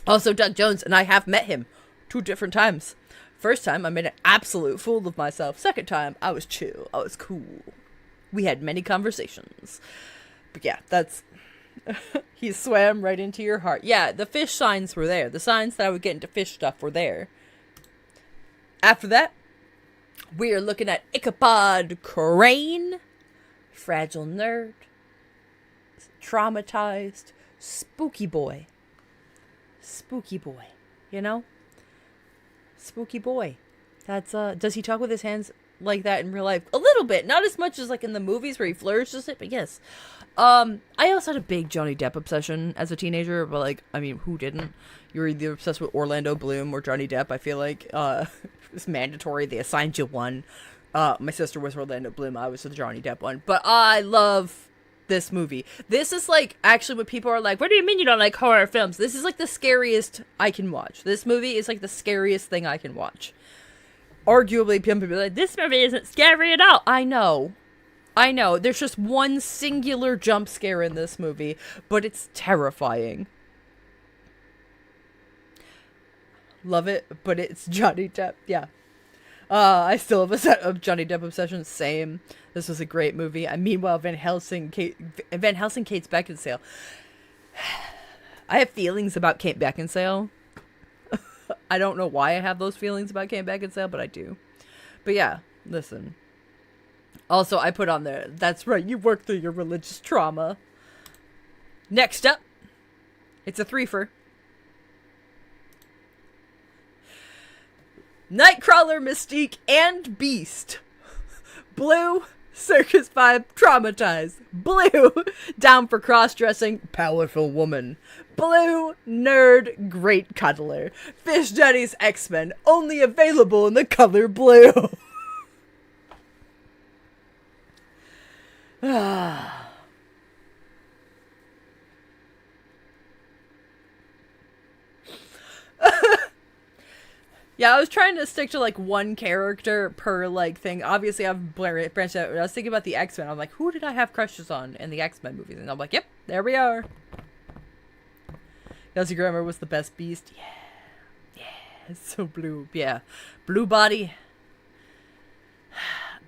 Also, Doug Jones, and I have met him 2 different times. First time, I made an absolute fool of myself. Second time, I was chill. I was cool. We had many conversations. But yeah, that's... He swam right into your heart. Yeah, the fish signs were there. The signs that I would get into fish stuff were there. After that, we are looking at Ichabod Crane. Fragile Nerd. Traumatized. Spooky boy. You know? Spooky boy. That's, does he talk with his hands like that in real life? A little bit. Not as much as, like, in the movies where he flourishes it, but yes. I also had a big Johnny Depp obsession as a teenager, but, like, I mean, who didn't? You were either obsessed with Orlando Bloom or Johnny Depp, I feel like. It was mandatory. They assigned you one. My sister was Orlando Bloom. I was the Johnny Depp one. But I love this movie. This is, like, actually what people are like, what do you mean you don't like horror films? This is, like, the scariest I can watch. This movie is, like, the scariest thing I can watch. Arguably, people be like, this movie isn't scary at all. I know. There's just one singular jump scare in this movie, but it's terrifying. Love it, but it's Johnny Depp. Yeah. I still have a set of Johnny Depp obsessions. Same. This was a great movie. Meanwhile, Van Helsing, Kate Beckinsale. I have feelings about Kate Beckinsale. I don't know why I have those feelings about Kate Beckinsale, but I do. But yeah, listen. Also, I put on there, that's right, you worked through your religious trauma. Next up, it's a threefer. Nightcrawler, Mystique, and Beast. Blue, circus vibe, traumatized. Blue, down for cross-dressing, powerful woman. Blue, nerd, great cuddler. Fish Daddy's X-Men, only available in the color blue. Yeah, I was trying to stick to, like, one character per, like, thing. Obviously, I've branched out. When I was thinking about the X-Men, I'm like, who did I have crushes on in the X-Men movies? And I'm like, yep, there we are. Kelsey Grammer was the best Beast. Yeah, it's so blue. Yeah, blue body.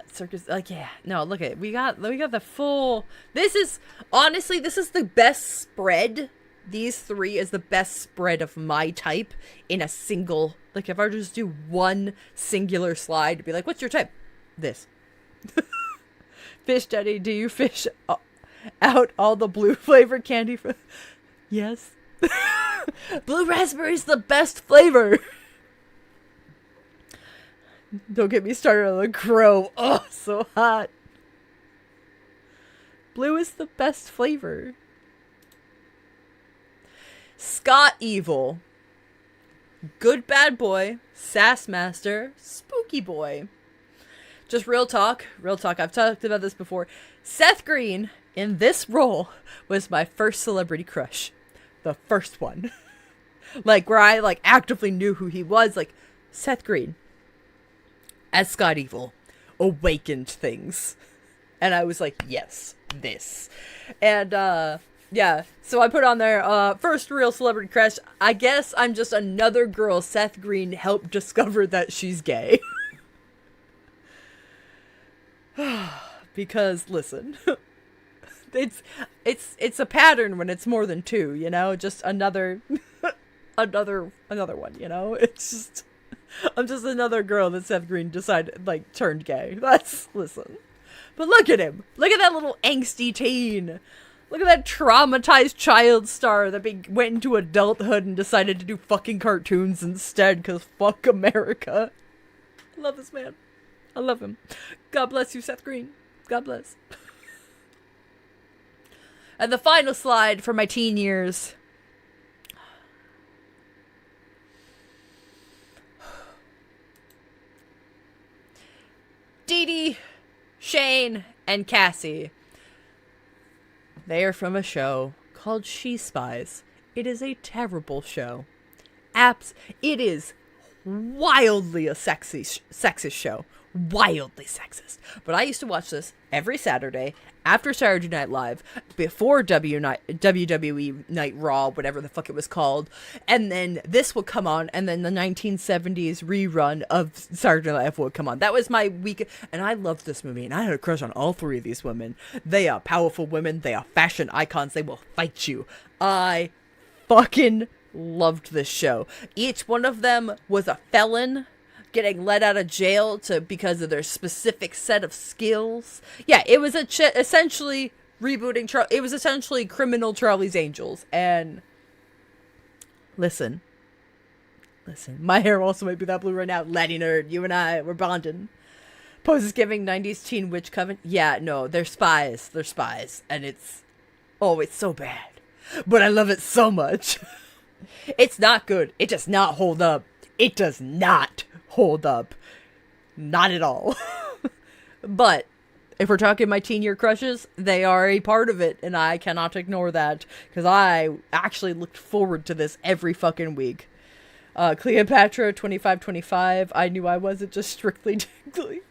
Circus, like, yeah. No, look at it. We got the full... This is the best spread. These 3 is the best spread of my type in a single... Like, if I just do one singular slide, to be like, what's your type? This. Fish Daddy, do you fish out all the blue flavored candy from... Yes. Blue raspberry's the best flavor. Don't get me started on the crow. Oh, so hot. Blue is the best flavor. Scott Evil. Good bad boy. Sass master. Spooky boy. Just real talk. I've talked about this before. Seth Green, in this role, was my first celebrity crush. The first one. Like, where I, like, actively knew who he was. Like, Seth Green, as Scott Evil, awakened things. And I was like, yes, this. And, yeah, so I put on there, first real celebrity crush. I guess I'm just another girl Seth Green helped discover that she's gay. Because, listen, it's a pattern when it's more than 2, you know? Just another one, you know? It's just, I'm just another girl that Seth Green decided, like, turned gay. Listen. But look at him. Look at that little angsty teen. Look at that traumatized child star that went into adulthood and decided to do fucking cartoons instead, because fuck America. I love this man. I love him. God bless you, Seth Green. God bless. And the final slide for my teen years. Dee Dee, Shane, and Cassie. They are from a show called She Spies. It is a terrible show. It is wildly a sexist show. Wildly sexist. But I used to watch this every Saturday after Saturday Night Live, before WWE Night Raw, whatever the fuck it was called. And then this would come on, and then the 1970s rerun of Saturday Night Live would come on. That was my week, and I loved this movie, and I had a crush on all three of these women. They are powerful women. They are fashion icons. They will fight you. I fucking loved this show. Each one of them was a felon getting let out of jail because of their specific set of skills. Yeah, it was essentially rebooting it was essentially Criminal Charlie's Angels. And listen, my hair also might be that blue right now. Laddie nerd, you and I, we're bonding. Poses giving 90s teen witch coven. Yeah, no, they're spies. And it's so bad. But I love it so much. It's not good. It does not hold up. It does not hold up. Not at all. But if we're talking my teen year crushes, they are a part of it, and I cannot ignore that, because I actually looked forward to this every fucking week. Cleopatra 2525. I knew I wasn't just strictly tingly.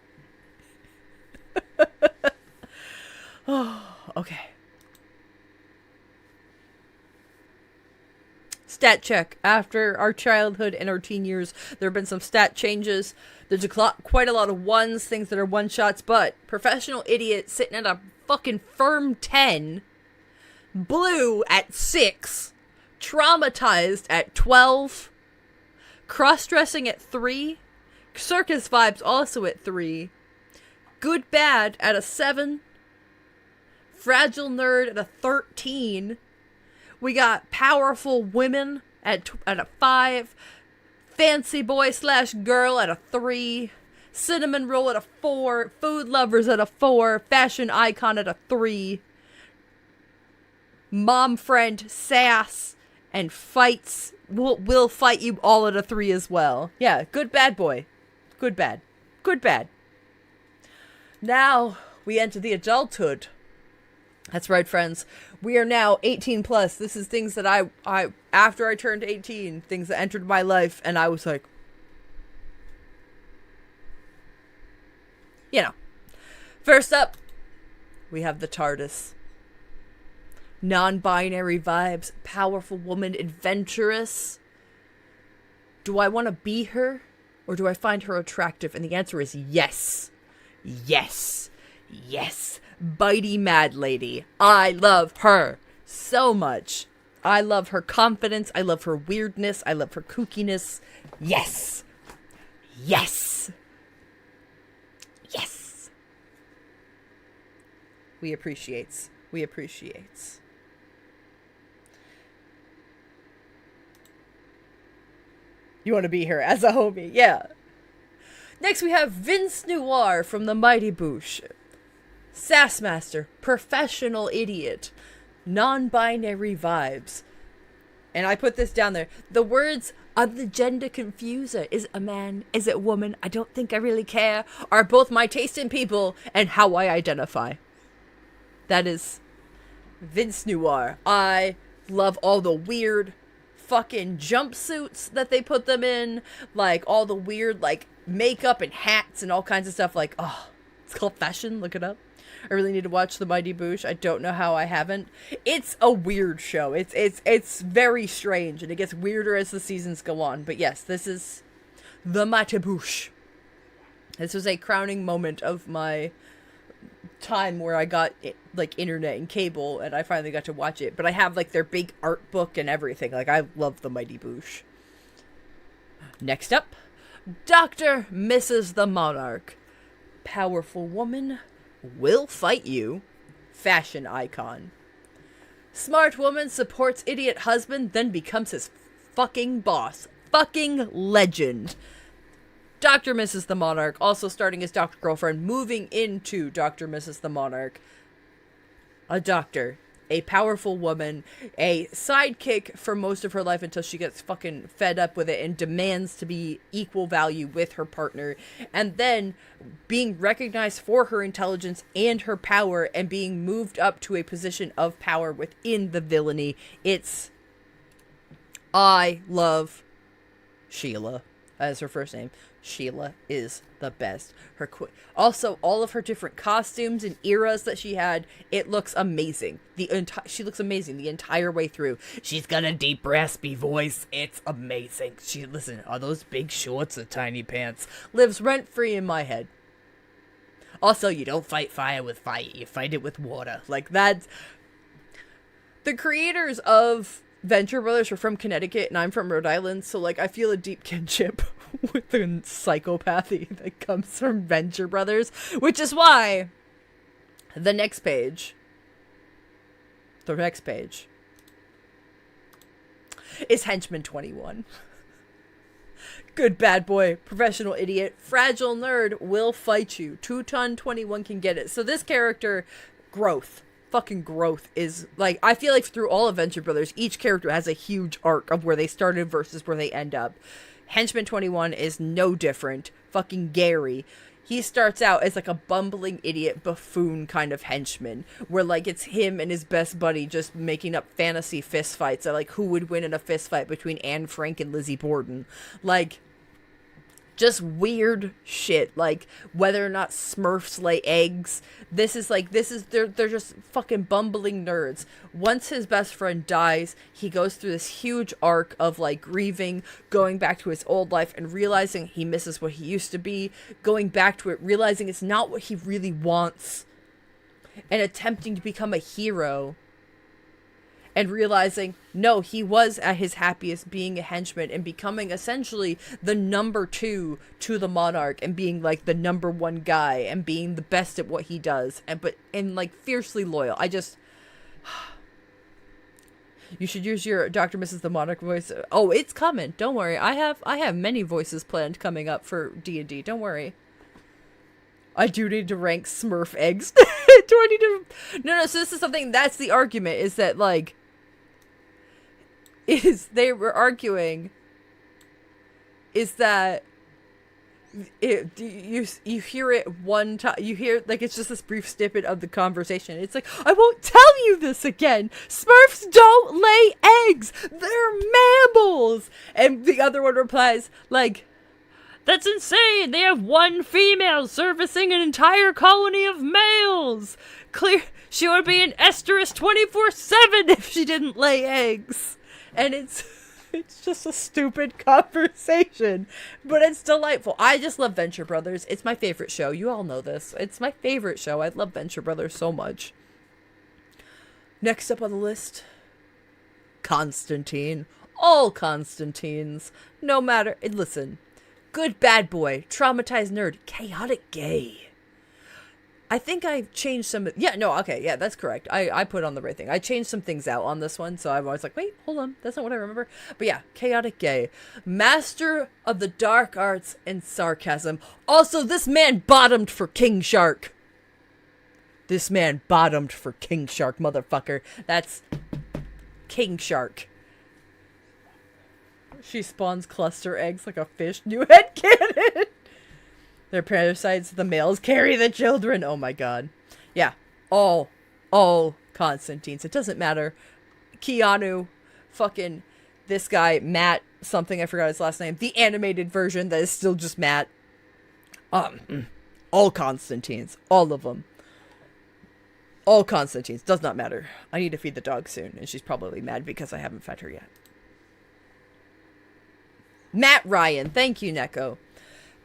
Oh, okay. Stat check. After our childhood and our teen years, there have been some stat changes. There's quite a lot of ones, things that are one-shots, but Professional Idiot sitting at a fucking firm 10. Blue at 6. Traumatized at 12. Cross-dressing at 3. Circus Vibes also at 3. Good Bad at a 7. Fragile Nerd at a 13. We got Powerful Women at a 5. Fancy Boy / Girl at a 3. Cinnamon Roll at a 4. Food Lovers at a 4. Fashion Icon at a 3. Mom Friend, Sass, and Fights will Fight You all at a 3 as well. Yeah, good bad boy. Good bad. Good bad. Now we enter the adulthood. That's right, friends. We are now 18 plus. This is things that I after I turned 18, things that entered my life, and I was like, you know. First up, we have the TARDIS. Non-binary vibes, powerful woman, adventurous. Do I want to be her, or do I find her attractive? And the answer is yes. Yes. Yes. Bitey mad lady. I love her so much. I love her confidence. I love her weirdness. I love her kookiness. Yes. Yes. Yes. We appreciates. You want to be her as a homie. Yeah. Next we have Vince Noir from the Mighty Boosh. Sassmaster, professional idiot, non-binary vibes. And I put this down there. The words, I'm the gender confuser. Is it a man? Is it a woman? I don't think I really care. Are both my taste in people and how I identify. That is Vince Noir. I love all the weird fucking jumpsuits that they put them in. Like all the weird like makeup and hats and all kinds of stuff. Like, oh, it's called fashion. Look it up. I really need to watch The Mighty Boosh. I don't know how I haven't. It's a weird show. It's very strange, and it gets weirder as the seasons go on. But yes, this is The Mighty Boosh. This was a crowning moment of my time where I got like internet and cable, and I finally got to watch it. But I have like their big art book and everything. Like I love The Mighty Boosh. Next up, Dr. Mrs. the Monarch. Powerful woman. Will fight you. Fashion icon. Smart woman supports idiot husband, then becomes his fucking boss. Fucking legend. Dr. Mrs. the Monarch, also starting as Dr. Girlfriend, moving into Dr. Mrs. the Monarch. A doctor. A powerful woman. A sidekick for most of her life until she gets fucking fed up with it and demands to be equal value with her partner. And then being recognized for her intelligence and her power and being moved up to a position of power within the villainy. I love Sheila as her first name. Sheila is the best. Also, all of her different costumes and eras that she had, it looks amazing. She looks amazing the entire way through. She's got a deep, raspy voice. It's amazing. Listen, are those big shorts or tiny pants? Lives rent-free in my head. Also, you don't fight fire with fire. You fight it with water. Like, that's... The creators of Venture Brothers are from Connecticut, and I'm from Rhode Island, so, like, I feel a deep kinship with the psychopathy that comes from Venture Brothers, which is why the next page is Henchman 21. Good bad boy, professional idiot, fragile nerd, will fight you. 2-ton 21 can get it. So this character, fucking growth is, like, I feel like through all of Venture Brothers, each character has a huge arc of where they started versus where they end up. Henchman 21 is no different. Fucking Gary. He starts out as like a bumbling idiot buffoon kind of henchman, where like it's him and his best buddy just making up fantasy fistfights of like who would win in a fistfight between Anne Frank and Lizzie Borden. Like, just weird shit, like whether or not Smurfs lay eggs. They're just fucking bumbling nerds. Once his best friend dies, he goes through this huge arc of like grieving, going back to his old life and realizing he misses what he used to be, going back to it, realizing it's not what he really wants, and attempting to become a hero. And realizing, no, he was at his happiest being a henchman and becoming essentially the number 2 to the Monarch and being like the number 1 guy and being the best at what he does and like fiercely loyal. You should use your Dr. Mrs. the Monarch voice. Oh, it's coming. Don't worry. I have many voices planned coming up for D&D. Don't worry. I do need to rank Smurf eggs. Do I need to? No. So this is something. That's the argument. Is that like? They were arguing. Is that? You hear it one time. You hear like it's just this brief snippet of the conversation. It's like, I won't tell you this again. Smurfs don't lay eggs. They're mammals. And the other one replies like, that's insane! They have one female servicing an entire colony of males! Clear, she would be an estrus 24/7 if she didn't lay eggs! And it's just a stupid conversation, but it's delightful. I just love Venture Brothers. It's my favorite show. You all know this. It's my favorite show. I love Venture Brothers so much. Next up on the list, Constantine. All Constantines. No matter... Listen... Good bad boy, traumatized nerd, chaotic gay. I think I changed some... Yeah, that's correct. I put on the right thing. I changed some things out on this one, so I was like, wait, hold on, that's not what I remember. But yeah, chaotic gay. Master of the dark arts and sarcasm. Also, this man bottomed for King Shark. This man bottomed for King Shark, motherfucker. That's King Shark. She spawns cluster eggs like a fish. New headcanon! They're parasites. The males carry the children. Oh my god. Yeah. All Constantines. It doesn't matter. Keanu. Fucking this guy. Matt. Something. I forgot his last name. The animated version that is still just Matt. All Constantines. All of them. All Constantines. Does not matter. I need to feed the dog soon. And she's probably mad because I haven't fed her yet. Matt Ryan, thank you, Neko.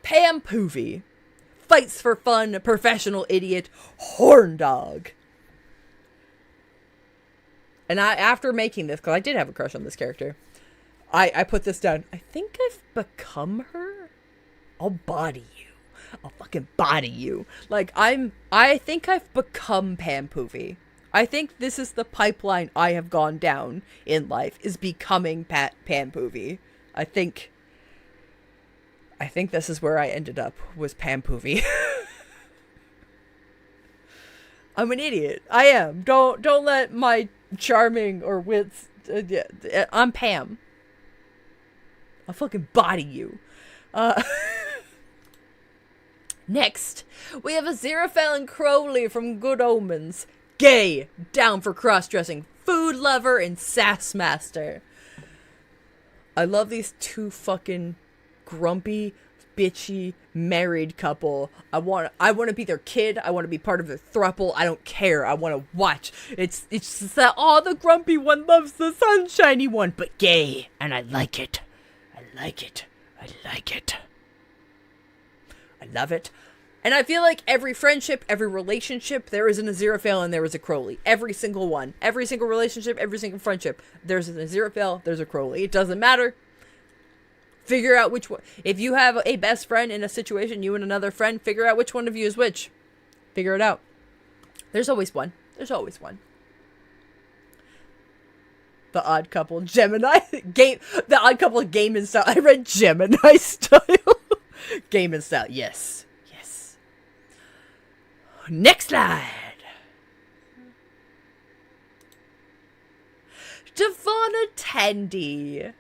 Pam Poovey, fights for fun, professional idiot, horn dog. And after making this, because I did have a crush on this character, I put this down. I think I've become her. I'll body you. I'll fucking body you. Like, I think I've become Pam Poovey. I think this is the pipeline I have gone down in life, is becoming Pam Poovy. I think this is where I ended up, was Pam Poovy. I'm an idiot. I am. Don't let my charming or wits. I'm Pam. I'll fucking body you. Next, we have Aziraphale and Crowley from Good Omens. Gay, down for cross-dressing, food lover, and sass master. I love these two fucking grumpy, bitchy, married couple. I want to be their kid. I want to be part of their throuple. I don't care. I want to watch. It's just that, oh, the grumpy one loves the sunshiny one, but gay, and I like it. I like it. I like it. I love it. And I feel like every friendship, every relationship, there is an Aziraphale and there is a Crowley. Every single one. Every single relationship, every single friendship. There's an Aziraphale, there's a Crowley. It doesn't matter. Figure out which one. If you have a best friend in a situation, you and another friend, figure out which one of you is which. Figure it out. There's always one. There's always one. The Odd Couple, Gemini. The Odd Couple, Game and Style. I read Gemini Style. Game and Style, yes. Yes. Next slide. Devonna Tandy.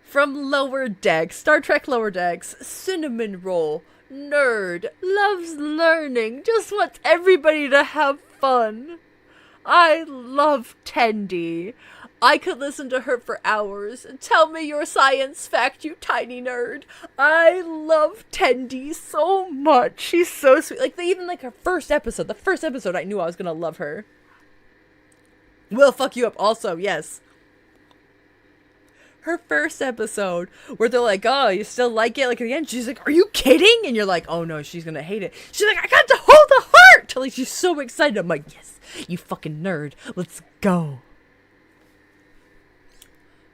From Lower Decks, Star Trek Lower Decks, cinnamon roll, nerd, loves learning, just wants everybody to have fun. I love Tandy. I could listen to her for hours. Tell me your science fact, you tiny nerd. I love Tandy so much. She's so sweet. Like, even like her first episode, the first episode, I knew I was gonna love her. Will fuck you up also, yes. Her first episode, where they're like, oh, you still like it? Like, at the end, she's like, are you kidding? And you're like, oh no, she's gonna hate it. She's like, I got to hold the heart! Like, she's so excited. I'm like, yes, you fucking nerd. Let's go.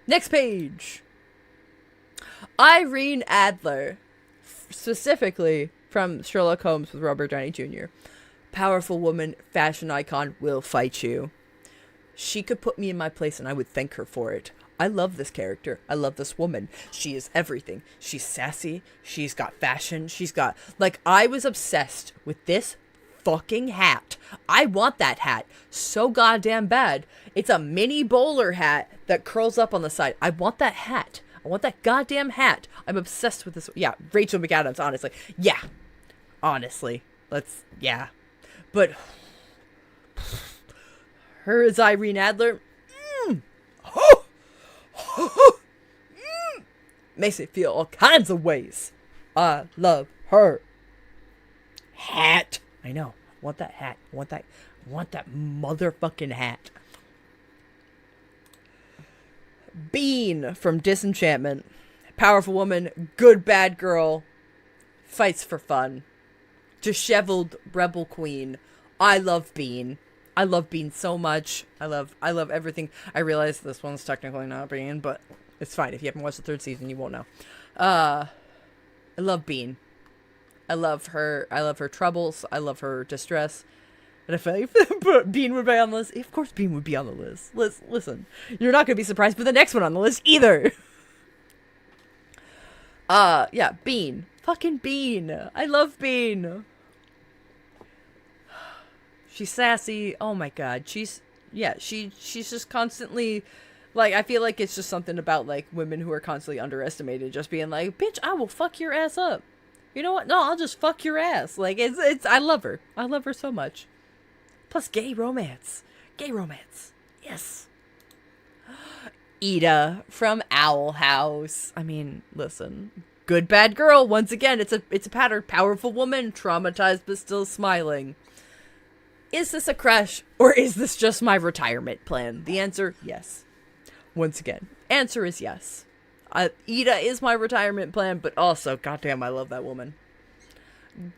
Next page. Irene Adler. Specifically from Sherlock Holmes with Robert Downey Jr. Powerful woman, fashion icon, will fight you. She could put me in my place and I would thank her for it. I love this character. I love this woman. She is everything. She's sassy. She's got fashion. She's got... Like, I was obsessed with this fucking hat. I want that hat so goddamn bad. It's a mini bowler hat that curls up on the side. I want that hat. I want that goddamn hat. I'm obsessed with this. Yeah, Rachel McAdams, honestly. Yeah. Honestly. Yeah. But... her as Irene Adler... makes me feel all kinds of ways. I love her. Hat. I know. I want that hat. I want that motherfucking hat. Bean from Disenchantment. Powerful woman, good bad girl, fights for fun. Disheveled rebel queen. I love Bean. I love Bean so much. I love everything. I realize this one's technically not Bean, but it's fine. If you haven't watched the third season, you won't know. I love Bean. I love her troubles. I love her distress. And I feel like Bean would be on the list. Of course Bean would be on the list. Listen, you're not going to be surprised by the next one on the list either. Yeah, Bean. Fucking Bean. I love Bean. She's sassy. Oh my god. She's just constantly, like, I feel like it's just something about, like, women who are constantly underestimated just being like, bitch, I will fuck your ass up. You know what? No, I'll just fuck your ass. Like, it's I love her. I love her so much. Plus gay romance. Gay romance. Yes. Ida from Owl House. I mean, listen. Good bad girl. Once again, it's a pattern. Powerful woman, traumatized but still smiling. Is this a crush, or is this just my retirement plan? The answer, yes. Once again, answer is yes. Ida is my retirement plan, but also, goddamn, I love that woman.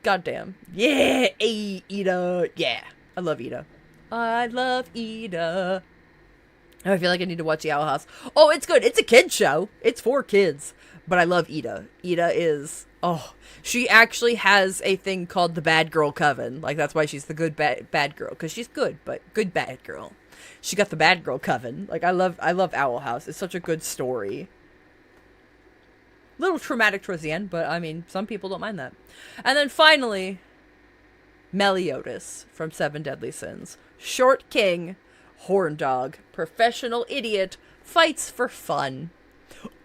Goddamn. Yeah, Ida. Yeah, I love Ida. I love Ida. I feel like I need to watch the Owl House. Oh, it's good. It's a kid show. It's for kids. But I love Ida. Ida is... Oh, she actually has a thing called the Bad Girl Coven. Like, that's why she's the good bad girl. Because she's good, but good bad girl. She got the Bad Girl Coven. Like, I love Owl House. It's such a good story. Little traumatic towards the end, but, I mean, some people don't mind that. And then finally, Meliodas from Seven Deadly Sins. Short king... Horn dog, professional idiot, fights for fun.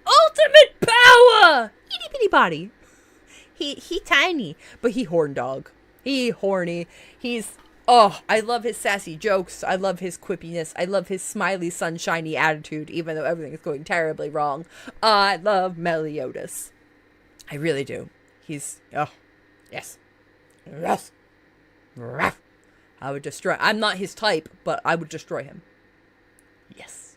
Ultimate power! Itty bitty body. He tiny, but he horn dog. He horny. He's, oh, I love his sassy jokes. I love his quippiness. I love his smiley, sunshiny attitude, even though everything is going terribly wrong. I love Meliodas. I really do. He's, oh, yes. Ruff. Ruff. I would destroy. I'm not his type, but I would destroy him. Yes.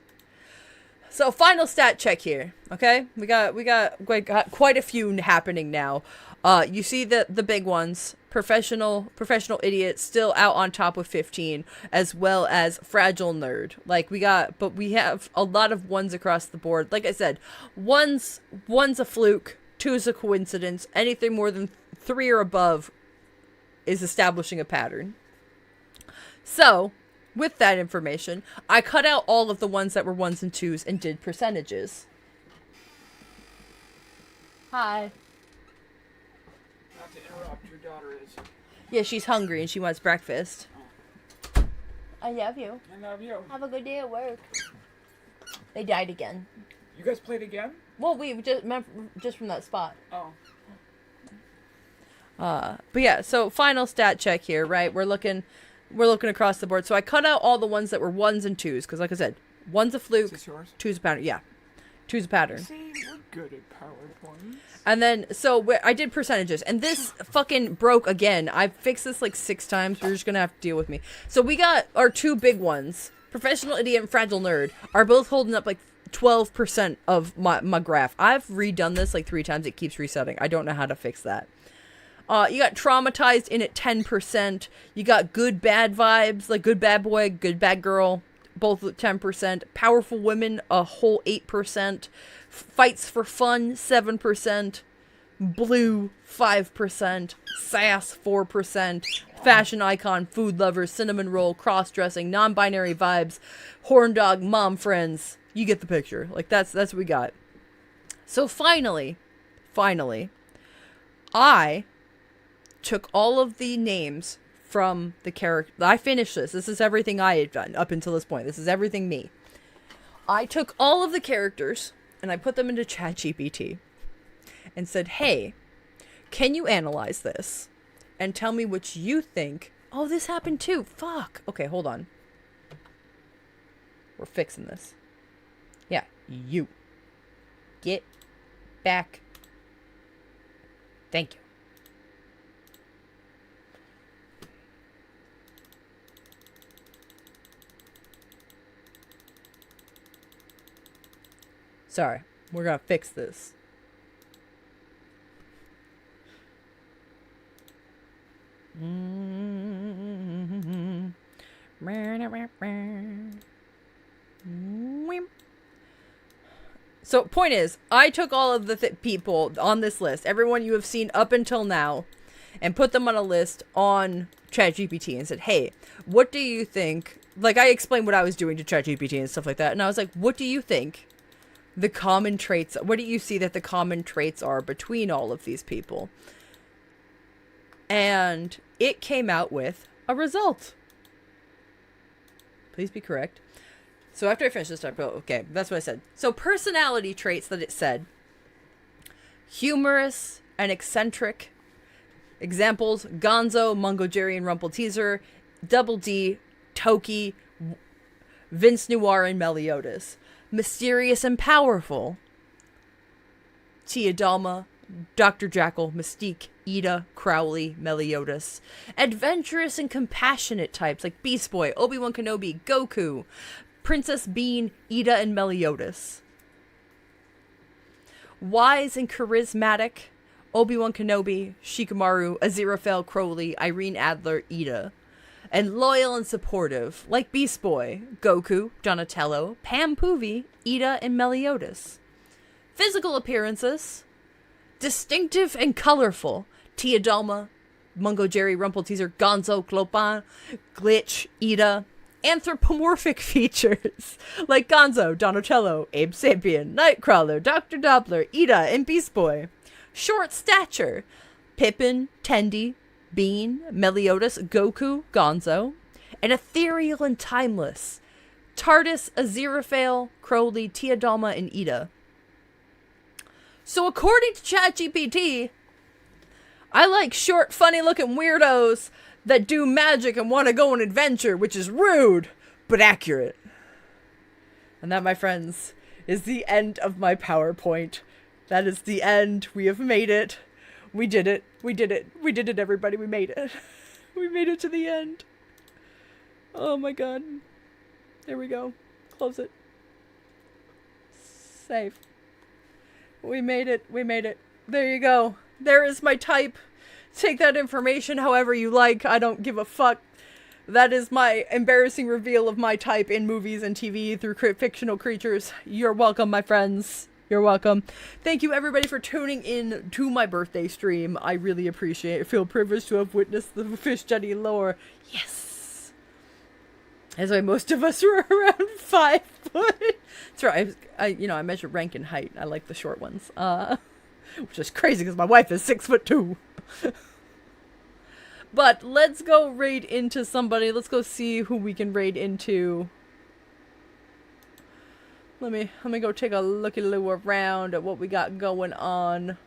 So final stat check here. Okay, we got quite a few happening now. You see the big ones. Professional idiot still out on top with 15, as well as fragile nerd. Like we have a lot of ones across the board. Like I said, one's a fluke, two's a coincidence. Anything more than 3 or above is establishing a pattern. So, with that information, I cut out all of the ones that were 1s and 2s and did percentages. Hi. Not to interrupt, your daughter is. Yeah, she's hungry and she wants breakfast. I love you. I love you. Have a good day at work. They died again. You guys played again? Well, we just from that spot. Oh. But yeah, so final stat check here, right? We're looking across the board. So I cut out all the ones that were 1s and 2s, because like I said, 1's a fluke, Is this yours? 2's a pattern. Yeah, 2's a pattern. See, we're good at PowerPoint. And then, so I did percentages, and this fucking broke again. I fixed this like 6 times. You're just gonna have to deal with me. So we got our 2 big ones, Professional Idiot and Fragile Nerd, are both holding up like 12% of my graph. I've redone this like 3 times. It keeps resetting. I don't know how to fix that. You got Traumatized in at 10%. You got Good Bad Vibes, like Good Bad Boy, Good Bad Girl, both at 10%. Powerful Women, a whole 8%. Fights for Fun, 7%. Blue, 5%. Sass, 4%. Fashion Icon, Food Lovers, Cinnamon Roll, Cross-Dressing, Non-Binary Vibes, Horn Dog, Mom Friends. You get the picture. Like, that's what we got. So finally, I took all of the names from the character. I finished this. This is everything I had done up until this point. This is everything me. I took all of the characters and I put them into ChatGPT and said, hey, can you analyze this and tell me what you think? Oh, this happened too. Fuck. Okay, hold on. We're fixing this. Yeah, you. Get back. Thank you. Sorry, we're gonna fix this. So, point is, I took all of the people on this list, everyone you have seen up until now, and put them on a list on ChatGPT and said, hey, what do you think? Like, I explained what I was doing to ChatGPT and stuff like that, and I was like, what do you think the common traits, what do you see that the common traits are between all of these people? And it came out with a result. Please be correct. So after I finished this, I go, okay, that's what I said. So personality traits that it said: humorous and eccentric. Examples: Gonzo, Mungo Jerry, and Rumple Teaser. Double D, Toki, Vince Noir, and Meliodas. Mysterious and powerful: Tia Dalma, Dr. Jackal, Mystique, Ida, Crowley, Meliodas. Adventurous and compassionate types like Beast Boy, Obi-Wan Kenobi, Goku, Princess Bean, Ida, and Meliodas. Wise and charismatic: Obi-Wan Kenobi, Shikamaru, Aziraphale, Crowley, Irene Adler, Ida. and loyal and supportive, like Beast Boy, Goku, Donatello, Pam Poovy, Ida, and Meliodas. Physical appearances: distinctive and colorful, Tia Dalma, Mungo Jerry, Rumpelteazer, Gonzo, Clopin, Glitch, Ida. Anthropomorphic features like Gonzo, Donatello, Abe Sapien, Nightcrawler, Dr. Doppler, Ida, and Beast Boy. Short stature: Pippin, Tendi, Bean, Meliodas, Goku, Gonzo. And ethereal and timeless: Tardis, Aziraphale, Crowley, Tia Dalma, and Ida. So according to ChatGPT, I like short, funny-looking weirdos that do magic and want to go on adventure, which is rude, but accurate. And that, my friends, is the end of my PowerPoint. That is the end. We have made it. We did it. We did it. We did it, everybody. We made it. We made it to the end. Oh my god. There we go. Close it. Save. We made it. We made it. There you go. There is my type. Take that information however you like. I don't give a fuck. That is my embarrassing reveal of my type in movies and TV through fictional creatures. You're welcome, my friends. You're welcome. Thank you, everybody, for tuning in to my birthday stream. I really appreciate it. I feel privileged to have witnessed the Fish Jenny lore. Yes. As why most of us were around 5 foot. That's right. I measure rank and height. I like the short ones. Which is crazy because my wife is 6'2". But let's go raid into somebody. Let's go see who we can raid into. Let me go take a looky-loo around at what we got going on.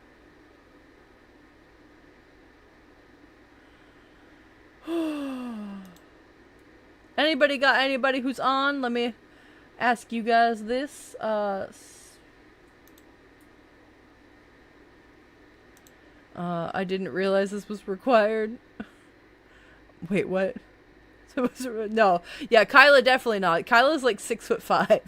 Anybody got anybody who's on? Let me ask you guys this. I didn't realize this was required. Wait, what? No. Yeah, Kyla definitely not. Kyla's like 6'5".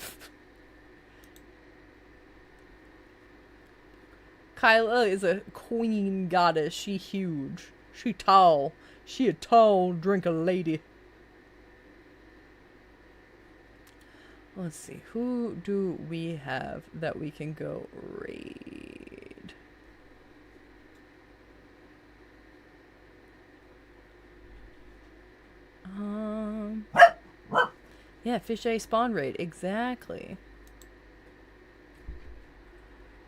Kyla is a queen goddess. She huge. She tall. She a tall drinker lady. Let's see. Who do we have that we can go raid? Yeah, Fish A spawn raid. Exactly.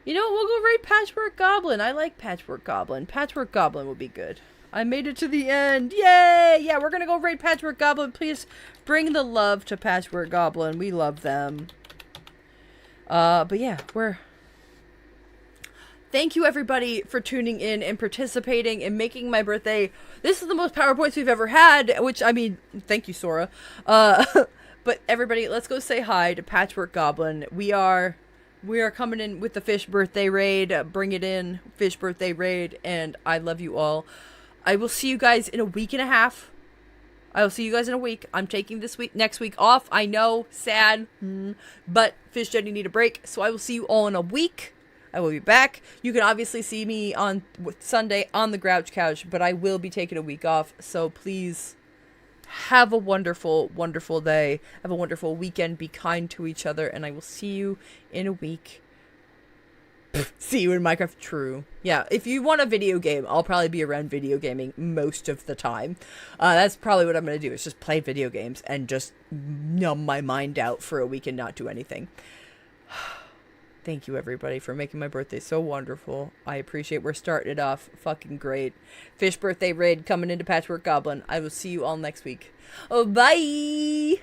You know what? We'll go raid Patchwork Goblin. I like Patchwork Goblin. Patchwork Goblin would be good. I made it to the end. Yay! Yeah, we're gonna go raid Patchwork Goblin. Please bring the love to Patchwork Goblin. We love them. But yeah, Thank you, everybody, for tuning in and participating and making my birthday. This is the most PowerPoints we've ever had, which, I mean, thank you, Sora. But everybody, let's go say hi to Patchwork Goblin. We are coming in with the Fish Birthday Raid. Bring it in, Fish Birthday Raid, and I love you all. I will see you guys in a week and a half. I will see you guys in a week. I'm taking next week off. I know, sad, but Fish Jenny need a break, so I will see you all in a week. I will be back. You can obviously see me on Sunday on the Grouch Couch, but I will be taking a week off. So please have a wonderful, wonderful day. Have a wonderful weekend. Be kind to each other, and I will see you in a week. See you in Minecraft. True. Yeah, if you want a video game, I'll probably be around video gaming most of the time. That's probably what I'm going to do, is just play video games and just numb my mind out for a week and not do anything. Thank you, everybody, for making my birthday so wonderful. I appreciate we're starting it off fucking great. Fish Birthday Raid coming into Patchwork Goblin. I will see you all next week. Oh, bye!